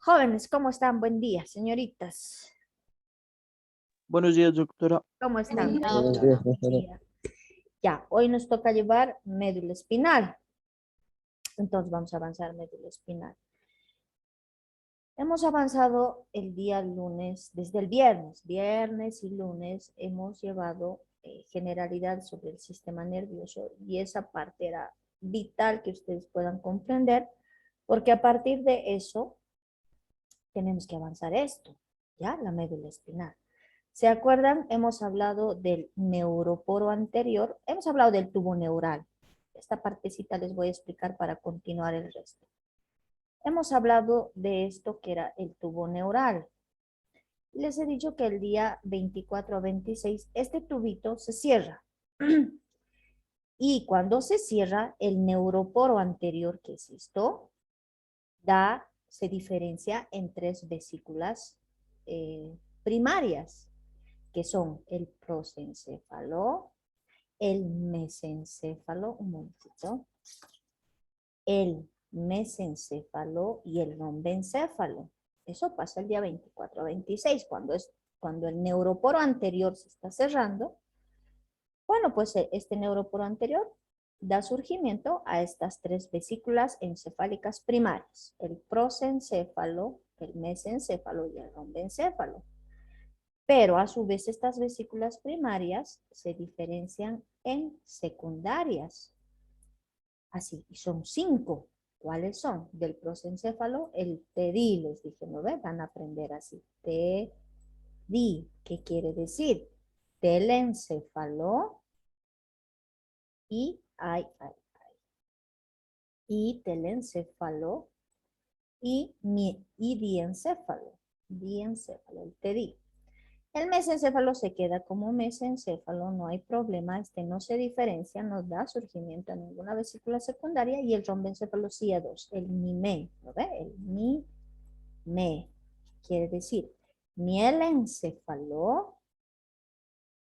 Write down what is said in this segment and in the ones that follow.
Jóvenes, ¿cómo están? Buen día, señoritas. Buenos días, doctora. ¿Cómo están? Buenos días, Buen profesora. día. Ya, hoy nos toca llevar médula espinal. Entonces vamos a avanzar médula espinal. Hemos avanzado el día lunes, desde el viernes y lunes hemos llevado generalidad sobre el sistema nervioso y esa parte era vital que ustedes puedan comprender porque a partir de eso tenemos que avanzar esto, ¿ya? La médula espinal. ¿Se acuerdan? Hemos hablado del neuroporo anterior, hemos hablado del tubo neural. Esta partecita les voy a explicar para continuar el resto. Hemos hablado de esto que era el tubo neural. Les he dicho que el día 24 a 26 este tubito se cierra. Y cuando se cierra, el neuroporo anterior, que es esto, se diferencia en tres vesículas primarias, que son el prosencéfalo, el mesencéfalo, un momentito, el mesencéfalo y el rombencéfalo. Eso pasa el día 24 a 26, cuando el neuroporo anterior se está cerrando. Bueno, pues este neuroporo anterior da surgimiento a estas tres vesículas encefálicas primarias, el prosencéfalo, el mesencéfalo y el rombencéfalo. Pero a su vez estas vesículas primarias se diferencian en secundarias. Así, y son 5. ¿Cuáles son? Del prosencéfalo, el TEDI, les dije, ¿no ven? Van a aprender así. TEDI, ¿qué quiere decir? Telencéfalo y y telencéfalo y diencéfalo. Diencéfalo, el TEDI. El mesencéfalo se queda como mesencéfalo, no hay problema, no se diferencia, no da surgimiento a ninguna vesícula secundaria y el rombencéfalo sí a dos, el MIME, ¿lo ve? El MIME, quiere decir mielencéfalo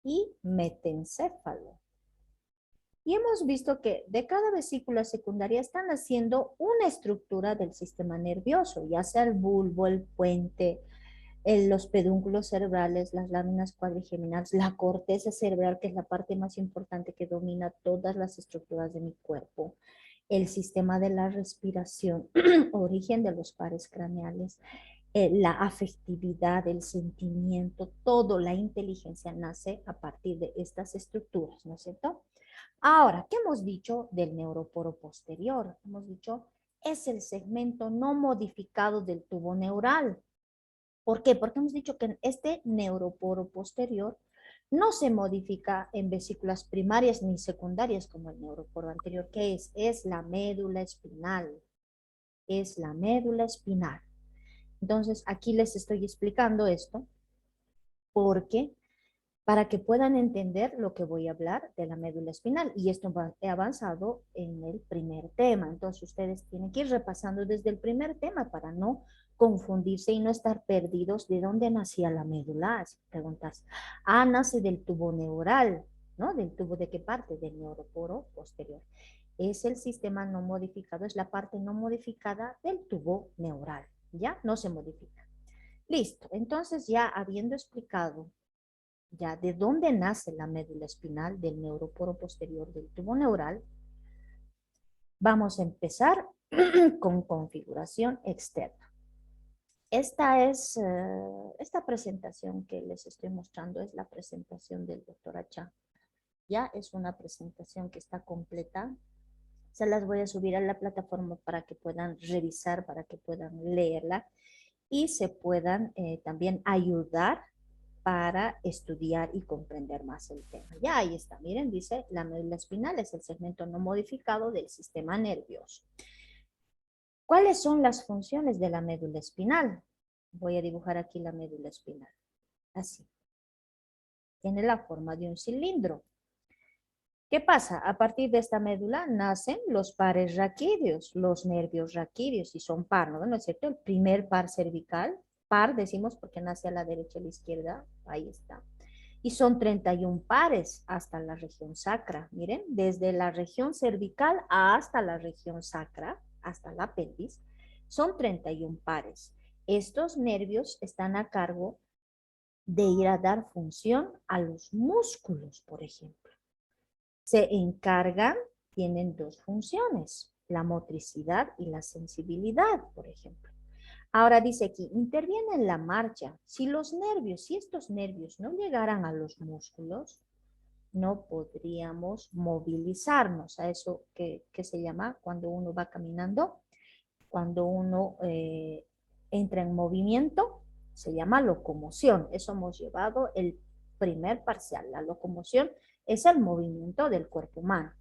y metencéfalo. Y hemos visto que de cada vesícula secundaria están haciendo una estructura del sistema nervioso, ya sea el bulbo, el puente, los pedúnculos cerebrales, las láminas cuadrigeminales, la corteza cerebral, que es la parte más importante que domina todas las estructuras de mi cuerpo, el sistema de la respiración, origen de los pares craneales, la afectividad, el sentimiento, todo, la inteligencia nace a partir de estas estructuras, ¿no es cierto? Ahora, ¿qué hemos dicho del neuroporo posterior? Hemos dicho, es el segmento no modificado del tubo neural. ¿Por qué? Porque hemos dicho que este neuroporo posterior no se modifica en vesículas primarias ni secundarias como el neuroporo anterior. ¿Qué es? Es la médula espinal. Es la médula espinal. Entonces, aquí les estoy explicando esto porque para que puedan entender lo que voy a hablar de la médula espinal. Y esto he avanzado en el primer tema. Entonces, ustedes tienen que ir repasando desde el primer tema para no confundirse y no estar perdidos de dónde nacía la médula. Si preguntas, nace del tubo neural, ¿no? ¿Del tubo de qué parte? Del neuroporo posterior. Es el sistema no modificado, es la parte no modificada del tubo neural, ¿ya? No se modifica. Listo, entonces ya habiendo explicado ya de dónde nace la médula espinal, del neuroporo posterior del tubo neural, vamos a empezar con configuración externa. Esta presentación que les estoy mostrando es la presentación del doctor Acha. Ya es una presentación que está completa. Se las voy a subir a la plataforma para que puedan revisar, para que puedan leerla y se puedan también ayudar para estudiar y comprender más el tema. Ya ahí está, miren, dice la médula espinal es el segmento no modificado del sistema nervioso. ¿Cuáles son las funciones de la médula espinal? Voy a dibujar aquí la médula espinal. Así. Tiene la forma de un cilindro. ¿Qué pasa? A partir de esta médula nacen los pares raquídeos, los nervios raquídeos, y son par, ¿no es cierto? El primer par cervical, par decimos porque nace a la derecha y a la izquierda, ahí está. Y son 31 pares hasta la región sacra. Miren, desde la región cervical hasta la región sacra, hasta la pelvis, son 31 pares. estos nervios están a cargo de ir a dar función a los músculos, por ejemplo. Se encargan, tienen dos funciones, la motricidad y la sensibilidad, por ejemplo. Ahora dice aquí, interviene en la marcha. Si estos nervios no llegaran a los músculos, no podríamos movilizarnos. A eso que se llama cuando uno va caminando, cuando uno entra en movimiento, se llama locomoción. Eso hemos llevado el primer parcial. La locomoción es el movimiento del cuerpo humano.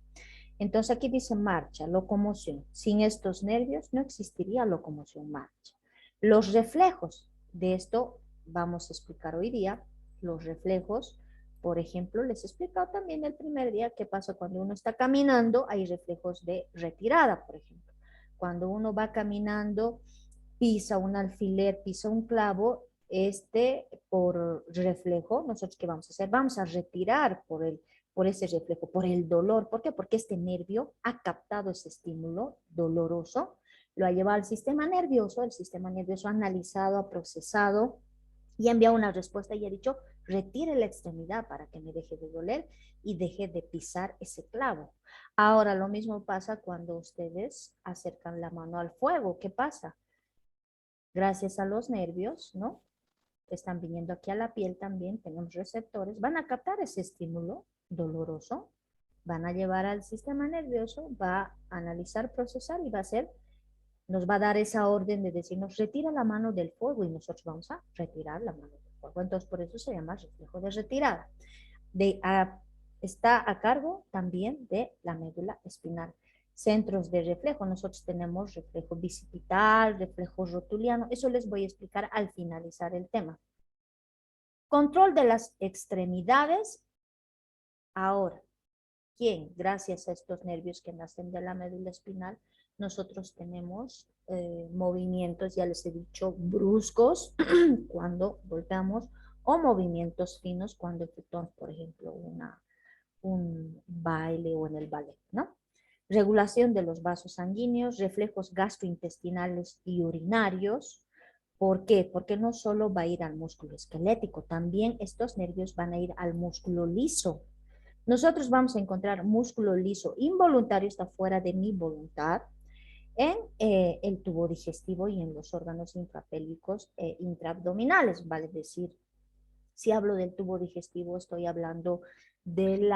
Entonces aquí dice marcha, locomoción. Sin estos nervios no existiría locomoción, marcha. Los reflejos, de esto vamos a explicar hoy día, los reflejos, por ejemplo, les he explicado también el primer día qué pasa cuando uno está caminando, hay reflejos de retirada, por ejemplo. Cuando uno va caminando, pisa un alfiler, pisa un clavo, por reflejo, nosotros qué vamos a hacer? Vamos a retirar por ese reflejo, por el dolor. ¿Por qué? Porque este nervio ha captado ese estímulo doloroso, lo ha llevado al sistema nervioso, el sistema nervioso ha analizado, ha procesado y ha enviado una respuesta y ha dicho, retire la extremidad para que me deje de doler y deje de pisar ese clavo. Ahora lo mismo pasa cuando ustedes acercan la mano al fuego. ¿Qué pasa? Gracias a los nervios, ¿no? Están viniendo aquí a la piel también, tenemos receptores, van a captar ese estímulo doloroso, van a llevar al sistema nervioso, va a analizar, procesar y va a hacer, nos va a dar esa orden de decirnos, retira la mano del fuego y nosotros vamos a retirar la mano del fuego. Entonces, por eso se llama reflejo de retirada. Está a cargo también de la médula espinal. Centros de reflejo, nosotros tenemos reflejo bicipital, reflejo rotuliano, eso les voy a explicar al finalizar el tema. Control de las extremidades. Ahora, ¿quién? Gracias a estos nervios que nacen de la médula espinal, nosotros tenemos movimientos, ya les he dicho, bruscos cuando volteamos o movimientos finos cuando efectuamos, por ejemplo, un baile o en el ballet, ¿no? Regulación de los vasos sanguíneos, reflejos gastrointestinales y urinarios. ¿Por qué? Porque no solo va a ir al músculo esquelético, también estos nervios van a ir al músculo liso. Nosotros vamos a encontrar músculo liso involuntario, está fuera de mi voluntad, en el tubo digestivo y en los órganos infrapélvicos e intraabdominales, vale decir, si hablo del tubo digestivo, estoy hablando del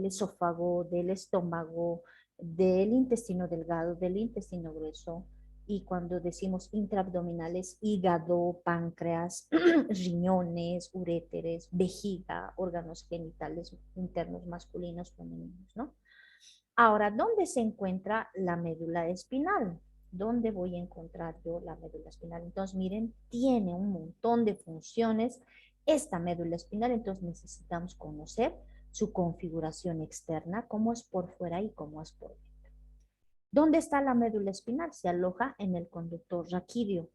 esófago, del estómago, del intestino delgado, del intestino grueso. Y cuando decimos intraabdominales, hígado, páncreas, riñones, uréteres, vejiga, órganos genitales internos masculinos, femeninos, ¿no? Ahora, ¿dónde se encuentra la médula espinal? ¿Dónde voy a encontrar yo la médula espinal? Entonces, miren, tiene un montón de funciones esta médula espinal, entonces necesitamos conocer su configuración externa, cómo es por fuera y cómo es por dentro. ¿Dónde está la médula espinal? Se aloja en el conducto raquídeo.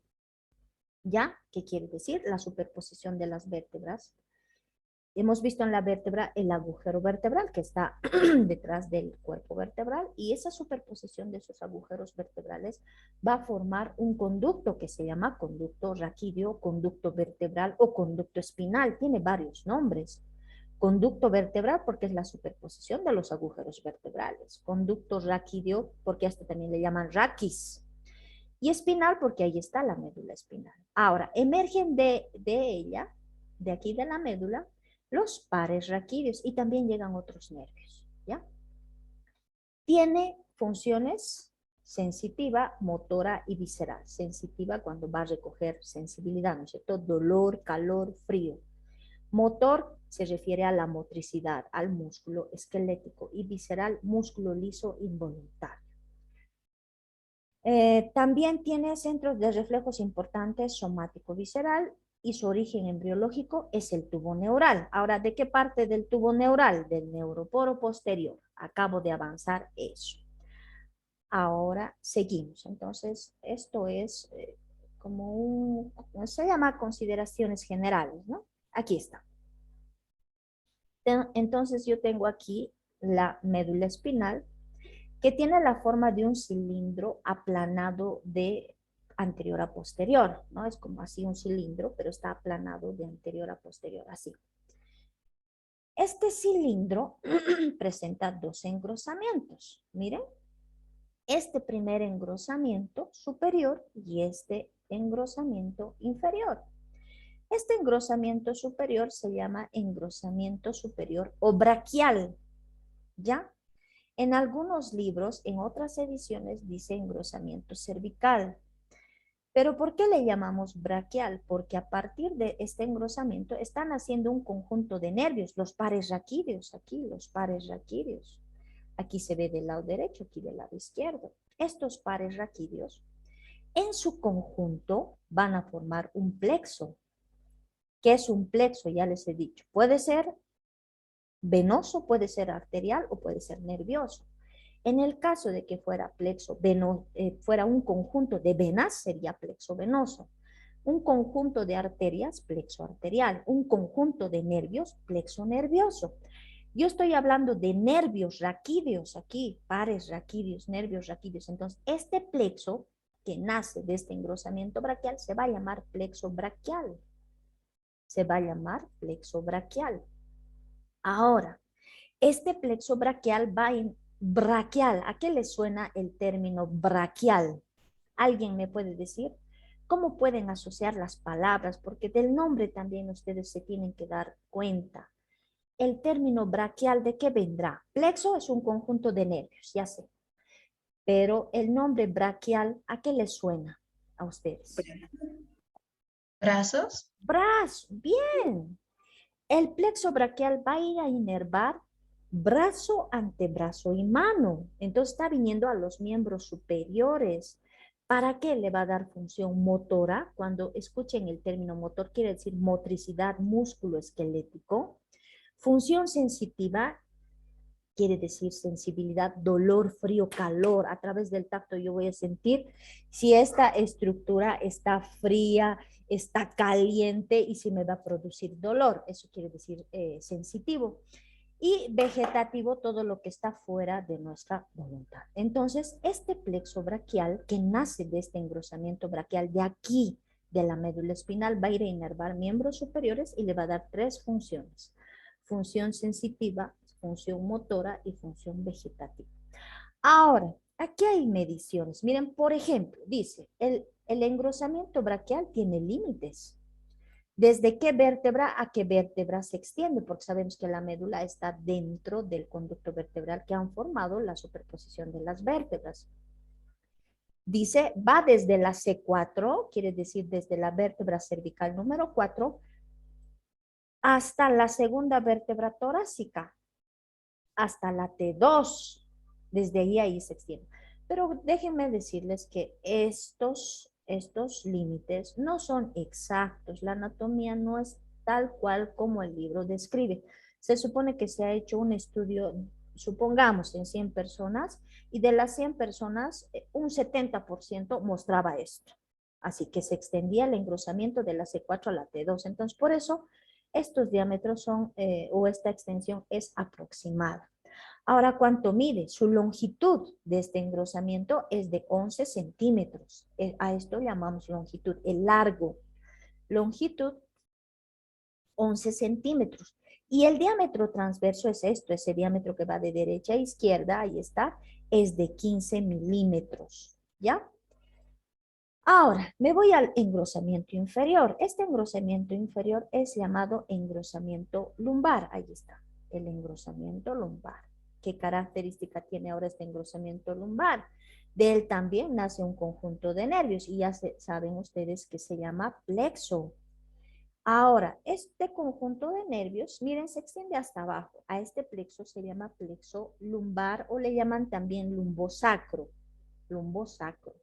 ¿Ya? ¿Qué quiere decir? La superposición de las vértebras. Hemos visto en la vértebra el agujero vertebral que está detrás del cuerpo vertebral y esa superposición de esos agujeros vertebrales va a formar un conducto que se llama conducto raquídeo, conducto vertebral o conducto espinal. Tiene varios nombres. Conducto vertebral porque es la superposición de los agujeros vertebrales. Conducto raquídeo porque a esto también le llaman raquis. Y espinal porque ahí está la médula espinal. Ahora, emergen de ella, de aquí de la médula, los pares raquídeos y también llegan otros nervios, ¿ya? Tiene funciones sensitiva, motora y visceral. Sensitiva cuando va a recoger sensibilidad, ¿no es cierto? Dolor, calor, frío. Motor se refiere a la motricidad, al músculo esquelético y visceral, músculo liso involuntario. También tiene centros de reflejos importantes somático-visceral y su origen embriológico es el tubo neural. Ahora, ¿de qué parte del tubo neural? Del neuroporo posterior. Acabo de avanzar eso. Ahora seguimos. Entonces, esto es se llama consideraciones generales, ¿no? Aquí está. Entonces, yo tengo aquí la médula espinal que tiene la forma de un cilindro aplanado de anterior a posterior, ¿no? Es como así un cilindro, pero está aplanado de anterior a posterior, así. Este cilindro presenta dos engrosamientos. Miren, este primer engrosamiento superior y este engrosamiento inferior. Este engrosamiento superior se llama engrosamiento superior o braquial, ¿ya? En algunos libros, en otras ediciones, dice engrosamiento cervical. Pero ¿por qué le llamamos braquial? Porque a partir de este engrosamiento están haciendo un conjunto de nervios, los pares raquídeos, aquí, los pares raquídeos. Aquí se ve del lado derecho, aquí del lado izquierdo. Estos pares raquídeos, en su conjunto, van a formar un plexo. ¿Qué es un plexo? Ya les he dicho. Puede ser venoso, puede ser arterial o puede ser nervioso. En el caso de que fuera plexo fuera un conjunto de venas, sería plexo venoso. Un conjunto de arterias, plexo arterial. Un conjunto de nervios, plexo nervioso. Yo estoy hablando de nervios raquídeos aquí, pares raquídeos, nervios raquídeos. Entonces, este plexo que nace de este engrosamiento braquial se va a llamar plexo braquial. Se va a llamar plexo braquial. Ahora, este plexo braquial va en braquial. ¿A qué le suena el término braquial? ¿Alguien me puede decir? ¿Cómo pueden asociar las palabras? Porque del nombre también ustedes se tienen que dar cuenta. El término braquial, ¿de qué vendrá? Plexo es un conjunto de nervios, ya sé. Pero el nombre braquial, ¿a qué les suena a ustedes? Brazos. Brazo, bien. El plexo braquial va a ir a inervar brazo, antebrazo y mano. Entonces está viniendo a los miembros superiores. ¿Para qué le va a dar función motora? Cuando escuchen el término motor, quiere decir motricidad músculo esquelético. Función sensitiva quiere decir sensibilidad, dolor, frío, calor. A través del tacto yo voy a sentir si esta estructura está fría, está caliente y si me va a producir dolor. Eso quiere decir sensitivo. Y vegetativo, todo lo que está fuera de nuestra voluntad. Entonces, este plexo braquial que nace de este engrosamiento braquial de aquí, de la médula espinal, va a ir a inervar miembros superiores y le va a dar tres funciones. Función sensitiva, función motora y función vegetativa. Ahora, aquí hay mediciones. Miren, por ejemplo, dice, el engrosamiento braquial tiene límites. ¿Desde qué vértebra a qué vértebra se extiende? Porque sabemos que la médula está dentro del conducto vertebral que han formado la superposición de las vértebras. Dice, va desde la C4, quiere decir desde la vértebra cervical número 4, hasta la segunda vértebra torácica, hasta la T2. Desde ahí se extiende. Pero déjenme decirles que estos límites no son exactos. La anatomía no es tal cual como el libro describe. Se supone que se ha hecho un estudio, supongamos, en 100 personas, y de las 100 personas, un 70% mostraba esto. Así que se extendía el engrosamiento de la C4 a la T2. Entonces, por eso, estos diámetros son, o esta extensión es aproximada. Ahora, ¿cuánto mide? Su longitud de este engrosamiento es de 11 centímetros. A esto llamamos longitud, el largo. Longitud, 11 centímetros. Y el diámetro transverso es esto, ese diámetro que va de derecha a izquierda, ahí está, es de 15 milímetros. ¿Ya? Ahora, me voy al engrosamiento inferior. Este engrosamiento inferior es llamado engrosamiento lumbar. Ahí está, el engrosamiento lumbar. ¿Qué característica tiene ahora este engrosamiento lumbar? De él también nace un conjunto de nervios y ya saben ustedes que se llama plexo. Ahora, este conjunto de nervios, miren, se extiende hasta abajo. A este plexo se llama plexo lumbar o le llaman también lumbosacro. Lumbosacro.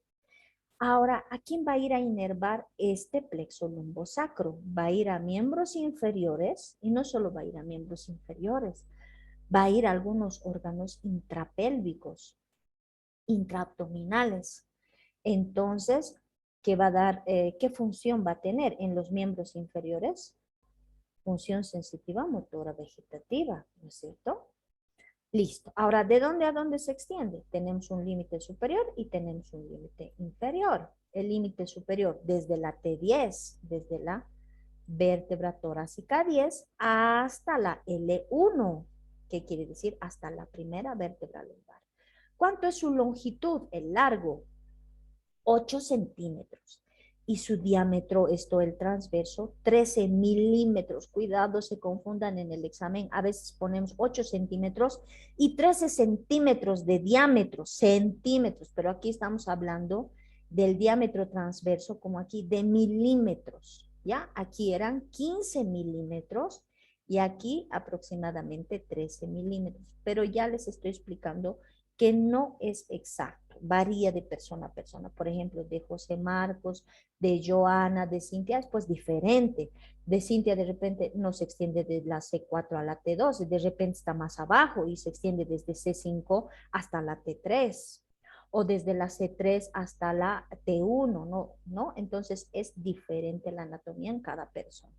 Ahora, ¿a quién va a ir a inervar este plexo lumbosacro? Va a ir a miembros inferiores y no solo va a ir a miembros inferiores, va a ir a algunos órganos intrapélvicos, intraabdominales. Entonces, ¿qué va a dar, qué función va a tener en los miembros inferiores? Función sensitiva, motora, vegetativa, ¿no es cierto? Listo. Ahora, ¿de dónde a dónde se extiende? Tenemos un límite superior y tenemos un límite inferior. El límite superior desde la T10, desde la vértebra torácica 10 hasta la L1, que quiere decir hasta la primera vértebra lumbar. ¿Cuánto es su longitud? El largo, 8 centímetros. Y su diámetro, esto el transverso, 13 milímetros. Cuidado, se confundan en el examen. A veces ponemos 8 centímetros y 13 centímetros de diámetro, centímetros. Pero aquí estamos hablando del diámetro transverso, como aquí, de milímetros. ¿Ya? Aquí eran 15 milímetros y aquí aproximadamente 13 milímetros. Pero ya les estoy explicando que no es exacto, varía de persona a persona. Por ejemplo, de José Marcos, de Joana, de Cintia es pues diferente. De Cintia de repente no se extiende de la C4 a la T2, de repente está más abajo y se extiende desde C5 hasta la T3 o desde la C3 hasta la T1, ¿no? ¿No? Entonces es diferente la anatomía en cada persona.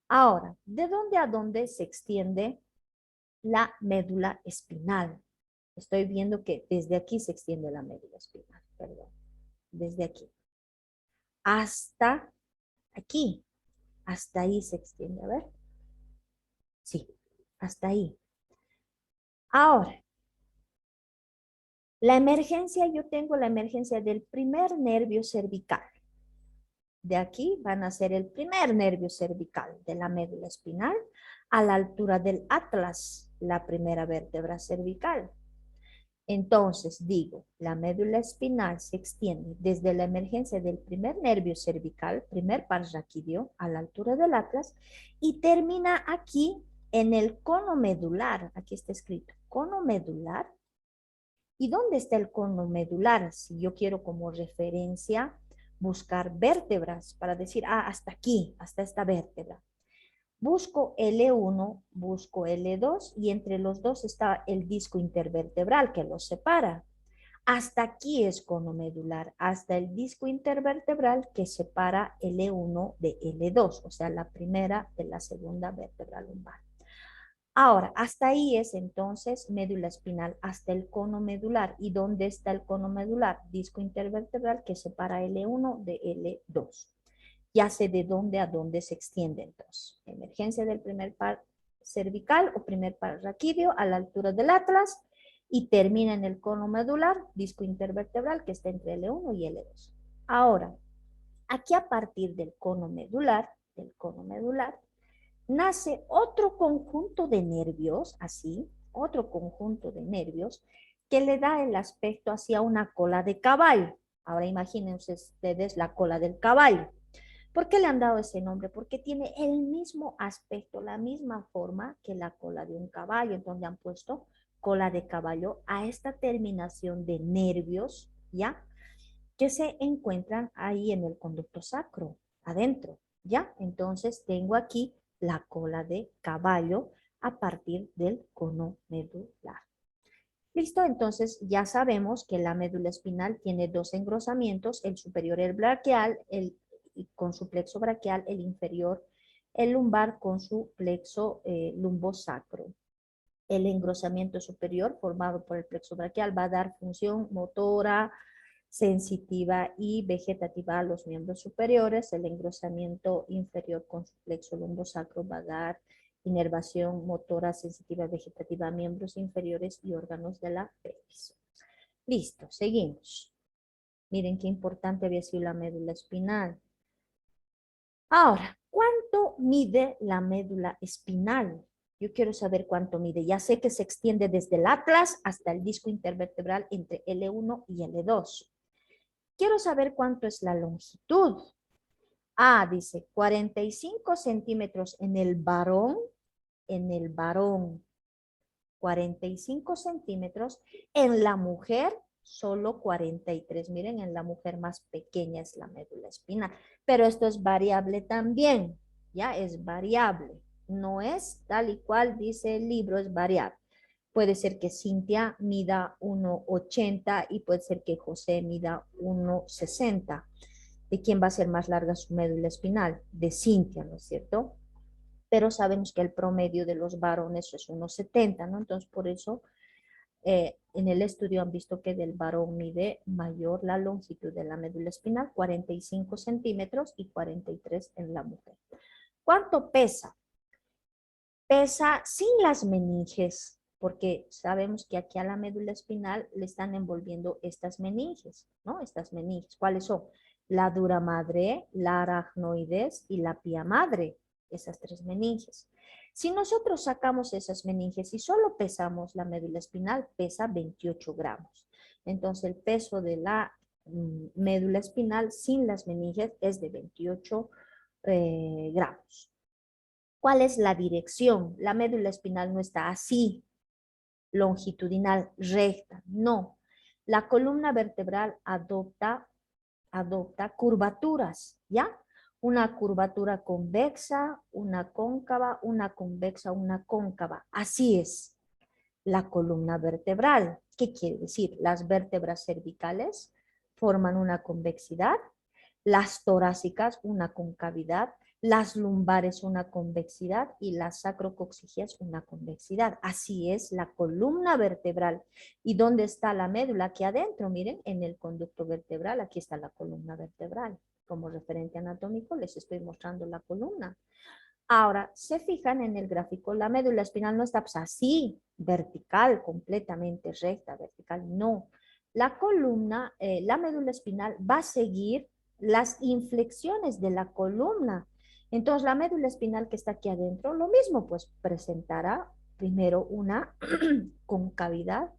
Ahora, ¿de dónde a dónde se extiende la médula espinal? Estoy viendo que desde aquí se extiende la médula espinal, perdón, desde aquí hasta aquí, hasta ahí se extiende, a ver, sí, hasta ahí. Ahora, la emergencia, yo tengo la emergencia del primer nervio cervical. De aquí van a ser el primer nervio cervical de la médula espinal a la altura del atlas, la primera vértebra cervical. Entonces, digo, la médula espinal se extiende desde la emergencia del primer nervio cervical, primer par raquídeo, a la altura del atlas, y termina aquí en el cono medular. Aquí está escrito, cono medular. ¿Y dónde está el cono medular? Si yo quiero como referencia buscar vértebras para decir, hasta aquí, hasta esta vértebra. Busco L1, busco L2 y entre los dos está el disco intervertebral que los separa. Hasta aquí es cono medular, hasta el disco intervertebral que separa L1 de L2, o sea, la primera de la segunda vértebra lumbar. Ahora, hasta ahí es entonces médula espinal, hasta el cono medular. ¿Y dónde está el cono medular? Disco intervertebral que separa L1 de L2. Ya sé de dónde a dónde se extiende entonces. Emergencia del primer par cervical o primer par raquídeo a la altura del atlas y termina en el cono medular, disco intervertebral que está entre L1 y L2. Ahora, aquí a partir del cono medular, nace otro conjunto de nervios, así, otro conjunto de nervios que le da el aspecto hacia una cola de caballo. Ahora imagínense ustedes la cola del caballo. ¿Por qué le han dado ese nombre? Porque tiene el mismo aspecto, la misma forma que la cola de un caballo. Entonces le han puesto cola de caballo a esta terminación de nervios, ¿ya? Que se encuentran ahí en el conducto sacro, adentro, ¿ya? Entonces tengo aquí la cola de caballo a partir del cono medular. Listo, entonces ya sabemos que la médula espinal tiene dos engrosamientos, el superior el braquial, con su plexo braquial, el inferior el lumbar con su plexo lumbosacro. El engrosamiento superior formado por el plexo braquial va a dar función motora, sensitiva y vegetativa a los miembros superiores. El engrosamiento inferior con su plexo lumbosacro va a dar inervación motora, sensitiva, vegetativa a miembros inferiores y órganos de la pelvis. Listo, seguimos. Miren qué importante había sido la médula espinal. Ahora, ¿cuánto mide la médula espinal? Yo quiero saber cuánto mide. Ya sé que se extiende desde el atlas hasta el disco intervertebral entre L1 y L2. Quiero saber cuánto es la longitud. Dice 45 centímetros en el varón, 45 centímetros, en la mujer solo 43. Miren, en la mujer más pequeña es la médula espinal, pero esto es variable también, ya es variable, no es tal y cual dice el libro, es variable. Puede ser que Cintia mida 1,80 y puede ser que José mida 1,60. ¿De quién va a ser más larga su médula espinal? De Cintia, ¿no es cierto? pero sabemos que el promedio de los varones es 1,70, ¿no? Entonces, por eso en el estudio han visto que del varón mide mayor la longitud de la médula espinal, 45 centímetros y 43 en la mujer. ¿Cuánto pesa? Pesa sin las meninges, porque sabemos que aquí a la médula espinal le están envolviendo estas meninges, ¿no? Estas meninges, ¿cuáles son? La dura madre, la aracnoides y la pía madre, esas tres meninges. Si nosotros sacamos esas meninges y solo pesamos la médula espinal, pesa 28 gramos. Entonces el peso de la médula espinal sin las meninges es de 28 gramos. ¿Cuál es la dirección? La médula espinal no está así, longitudinal, recta, no. La columna vertebral adopta curvaturas, ¿ya? Una curvatura convexa, una cóncava, una convexa, una cóncava. Así es la columna vertebral. ¿Qué quiere decir? Las vértebras cervicales forman una convexidad, las torácicas una concavidad, las lumbares una convexidad y las sacrococcígeas una convexidad. Así es la columna vertebral. ¿Y dónde está la médula? Aquí adentro, miren, en el conducto vertebral, aquí está la columna vertebral. Como referente anatómico les estoy mostrando la columna. Ahora, se fijan en el gráfico, la médula espinal no está pues, así, vertical, completamente recta, vertical, no. La columna, la médula espinal va a seguir las inflexiones de la columna. Entonces, la médula espinal que está aquí adentro, lo mismo, pues presentará primero una concavidad,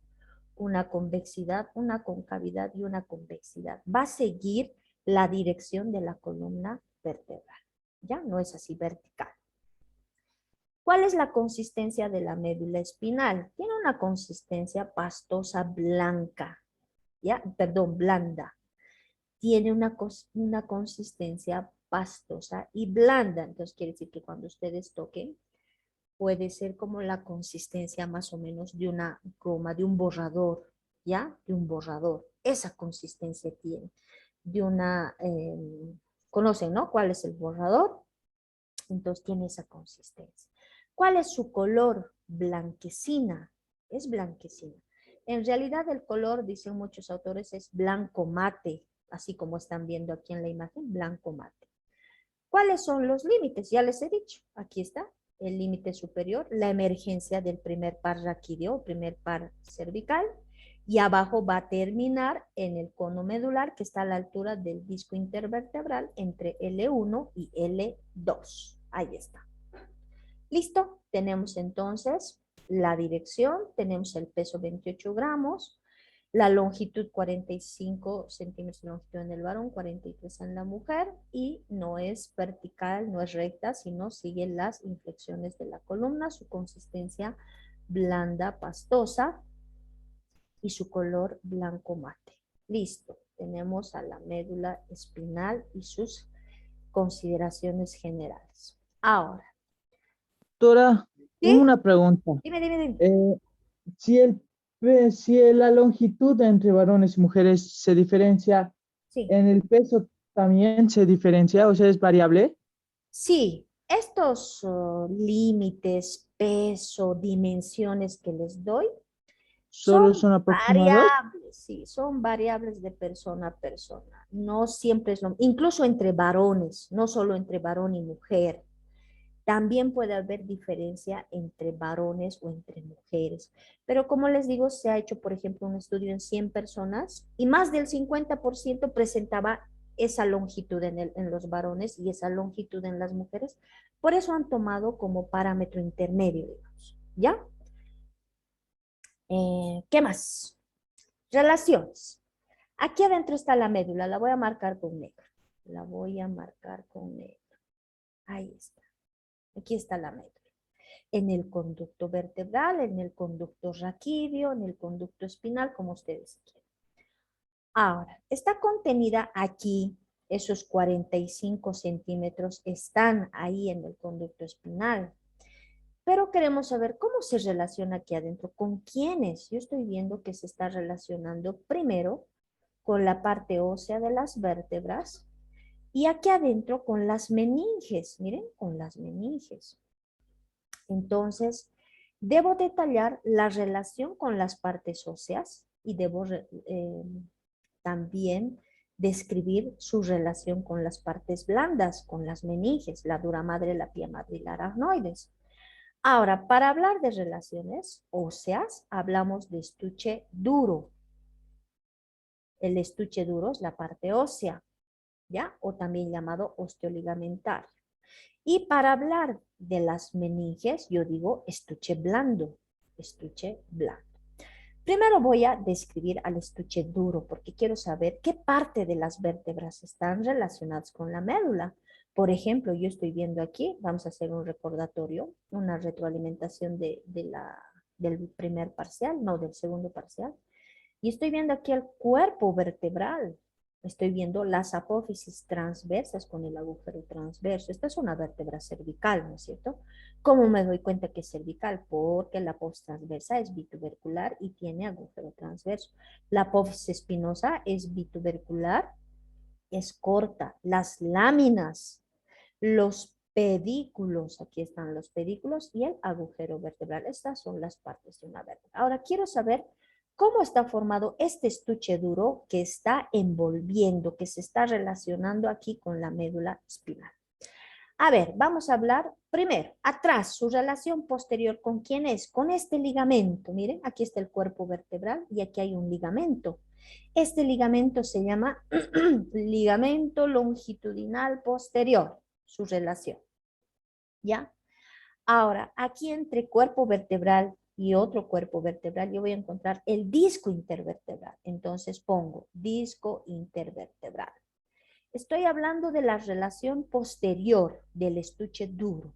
una convexidad, una concavidad y una convexidad. Va a seguir la dirección de la columna vertebral. Ya no es así vertical. ¿Cuál es la consistencia de la médula espinal? Tiene una consistencia pastosa blanca, ¿ya? Perdón, blanda. Tiene una consistencia pastosa y blanda. Entonces quiere decir que cuando ustedes toquen, puede ser como la consistencia más o menos de una goma, de un borrador, ¿ya? De un borrador. Esa consistencia tiene. De una, ¿conocen, no? ¿Cuál es el borrador? Entonces tiene esa consistencia. ¿Cuál es su color? Blanquecina. Es blanquecina. En realidad el color, dicen muchos autores, es blanco mate, así como están viendo aquí en la imagen, blanco mate. ¿Cuáles son los límites? Ya les he dicho, aquí está el límite superior, la emergencia del primer par raquídeo, primer par cervical, y abajo va a terminar en el cono medular que está a la altura del disco intervertebral entre L1 y L2. Ahí está. ¿Listo? Tenemos entonces la dirección, tenemos el peso 28 gramos, la longitud 45 centímetros de longitud en el varón, 43 en la mujer, y no es vertical, no es recta, sino sigue las inflexiones de la columna, su consistencia blanda, pastosa, y su color blanco mate. Listo, tenemos a la médula espinal y sus consideraciones generales. Ahora, Doctora, ¿sí? una pregunta. Dime. Eh, si la longitud entre varones y mujeres se diferencia, Sí. ¿en el peso también se diferencia? O sea, ¿es variable? Sí, estos límites, peso, dimensiones que les doy ¿Solo son son aproximados? variables, sí, son variables de persona a persona. No siempre es lo mismo, incluso entre varones, no solo entre varón y mujer. También puede haber diferencia entre varones o entre mujeres. Pero como les digo, se ha hecho, por ejemplo, un estudio en 100 personas y más del 50% presentaba esa longitud en los varones y esa longitud en las mujeres. Por eso han tomado como parámetro intermedio, digamos. ¿Ya? ¿Qué más? Relaciones. Aquí adentro está la médula, la voy a marcar con negro. La voy a marcar con negro. Ahí está. Aquí está la médula. En el conducto vertebral, en el conducto raquídeo, en el conducto espinal, como ustedes quieran. Ahora, está contenida aquí, esos 45 centímetros están ahí en el conducto espinal, pero queremos saber cómo se relaciona aquí adentro, con quiénes. Yo estoy viendo que se está relacionando primero con la parte ósea de las vértebras y aquí adentro con las meninges, miren, con las meninges. Entonces, debo detallar la relación con las partes óseas y debo también describir su relación con las partes blandas, con las meninges, la dura madre, la pía madre y la aracnoides. Ahora, para hablar de relaciones óseas, hablamos de estuche duro. El estuche duro es la parte ósea, ¿ya? O también llamado osteoligamentar. Y para hablar de las meninges, yo digo estuche blando, estuche blando. Primero voy a describir al estuche duro porque quiero saber qué parte de las vértebras están relacionadas con la médula. Por ejemplo, yo estoy viendo aquí, vamos a hacer un recordatorio, una retroalimentación del primer parcial, no del segundo parcial. Y estoy viendo aquí el cuerpo vertebral. Estoy viendo las apófisis transversas con el agujero transverso. Esta es una vértebra cervical, ¿no es cierto? ¿Cómo me doy cuenta que es cervical? Porque la apófisis transversa es bitubercular y tiene agujero transverso. La apófisis espinosa es bitubercular, es corta. Las láminas, los pedículos, aquí están los pedículos y el agujero vertebral. Estas son las partes de una vértebra. Ahora quiero saber cómo está formado este estuche duro que está envolviendo, que se está relacionando aquí con la médula espinal. A ver, vamos a hablar primero, atrás, su relación posterior, ¿con quién es? Con este ligamento. Miren, aquí está el cuerpo vertebral y aquí hay un ligamento. Este ligamento se llama ligamento longitudinal posterior, su relación. ¿Ya? Ahora, aquí entre cuerpo vertebral y otro cuerpo vertebral, yo voy a encontrar el disco intervertebral. Entonces pongo disco intervertebral. Estoy hablando de la relación posterior del estuche duro.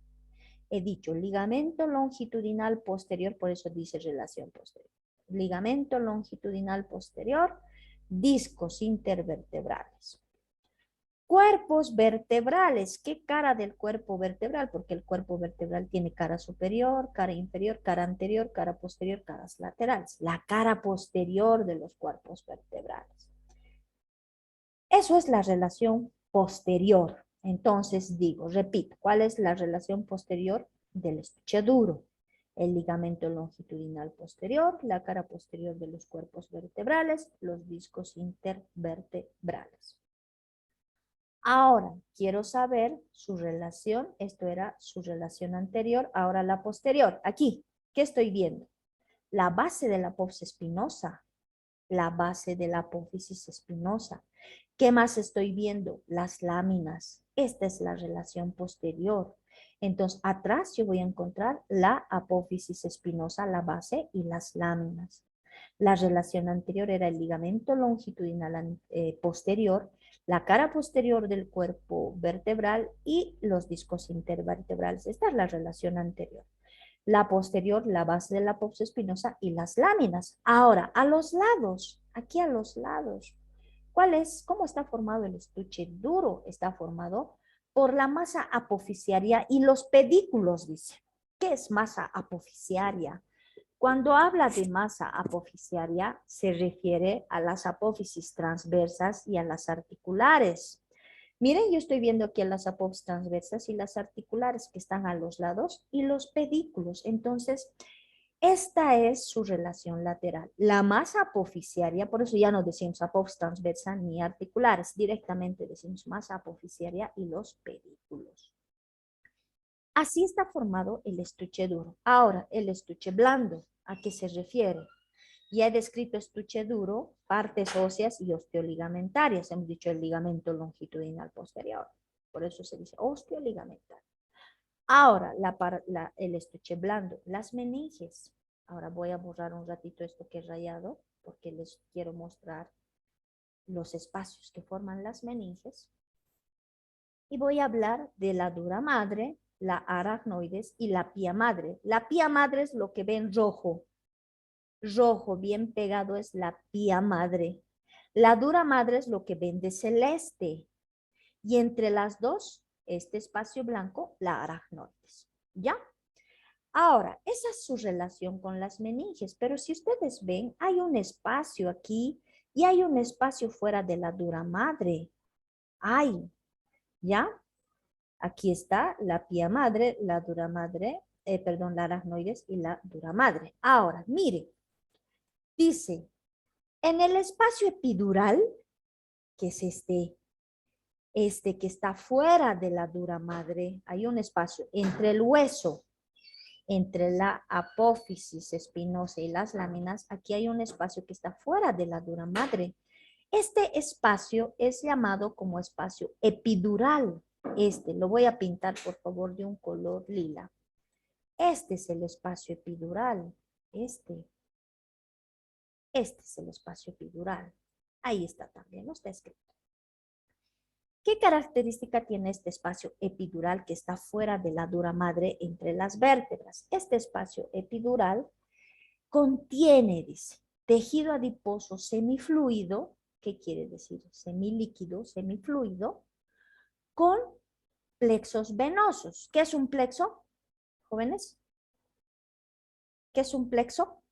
He dicho ligamento longitudinal posterior, por eso dice relación posterior. Ligamento longitudinal posterior, discos intervertebrales. Cuerpos vertebrales. ¿Qué cara del cuerpo vertebral? Porque el cuerpo vertebral tiene cara superior, cara inferior, cara anterior, cara posterior, caras laterales. La cara posterior de los cuerpos vertebrales. Eso es la relación posterior. Entonces digo, repito, ¿cuál es la relación posterior del estuche duro? El ligamento longitudinal posterior, la cara posterior de los cuerpos vertebrales, los discos intervertebrales. Ahora, quiero saber su relación, esto era su relación anterior, ahora la posterior. Aquí, ¿qué estoy viendo? La base de la apófisis espinosa, la base de la apófisis espinosa. ¿Qué más estoy viendo? Las láminas. Esta es la relación posterior. Entonces, atrás yo voy a encontrar la apófisis espinosa, la base y las láminas. La relación anterior era el ligamento longitudinal posterior, la cara posterior del cuerpo vertebral y los discos intervertebrales. Esta es la relación anterior. La posterior, la base de la apófisis espinosa y las láminas. Ahora, a los lados, aquí a los lados. ¿Cómo está formado el estuche duro? Está formado por la masa apofisiaria y los pedículos, dice. ¿Qué es masa apofisiaria? Cuando habla de masa apofisiaria, se refiere a las apófisis transversas y a las articulares. Miren, yo estoy viendo aquí a las apófisis transversas y las articulares que están a los lados y los pedículos. Entonces, esta es su relación lateral. La masa apofisiaria, por eso ya no decimos apófisis transversa ni articulares, directamente decimos masa apofisiaria y los pedículos. Así está formado el estuche duro. Ahora, el estuche blando, ¿a qué se refiere? Ya he descrito estuche duro, partes óseas y osteoligamentarias. Hemos dicho el ligamento longitudinal posterior. Por eso se dice osteoligamentar. Ahora, el estuche blando, las meninges. Ahora voy a borrar un ratito esto que he rayado porque les quiero mostrar los espacios que forman las meninges. Y voy a hablar de la dura madre, la aracnoides y la pía madre. La pía madre es lo que ven rojo. Rojo bien pegado es la pía madre. La dura madre es lo que ven de celeste. Y entre las dos, este espacio blanco, la aracnoides. ¿Ya? Ahora, esa es su relación con las meninges, pero si ustedes ven, hay un espacio aquí y hay un espacio fuera de la dura madre. Hay, ¿ya? Aquí está la pía madre, la dura madre, la aracnoides y la dura madre. Ahora, mire, dice, en el espacio epidural, que es este que está fuera de la dura madre, hay un espacio entre el hueso, entre la apófisis espinosa y las láminas, aquí hay un espacio que está fuera de la dura madre. Este espacio es llamado como espacio epidural. Lo voy a pintar por favor de un color lila. Este es el espacio epidural. Este es el espacio epidural. Ahí está también, no está escrito. ¿Qué característica tiene este espacio epidural que está fuera de la dura madre entre las vértebras? Este espacio epidural contiene, dice, tejido adiposo semifluido, ¿qué quiere decir? Semilíquido, semifluido, con plexos venosos. ¿Qué es un plexo, jóvenes? ¿Qué es un plexo?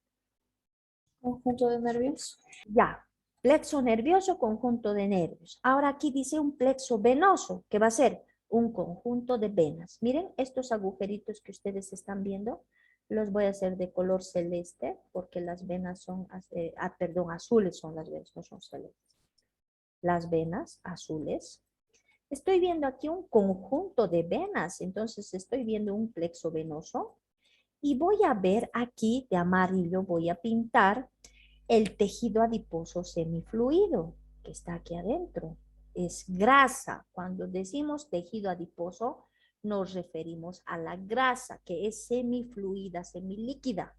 Conjunto de nervios. Ya, plexo nervioso, conjunto de nervios. Ahora aquí dice un plexo venoso, que va a ser un conjunto de venas. Miren estos agujeritos que ustedes están viendo, los voy a hacer de color celeste, porque las venas son, azules son las venas, no son celestes. Las venas azules. Estoy viendo aquí un conjunto de venas, entonces estoy viendo un plexo venoso. Y voy a ver aquí de amarillo, voy a pintar el tejido adiposo semifluido que está aquí adentro. Es grasa. Cuando decimos tejido adiposo, nos referimos a la grasa que es semifluida, semilíquida.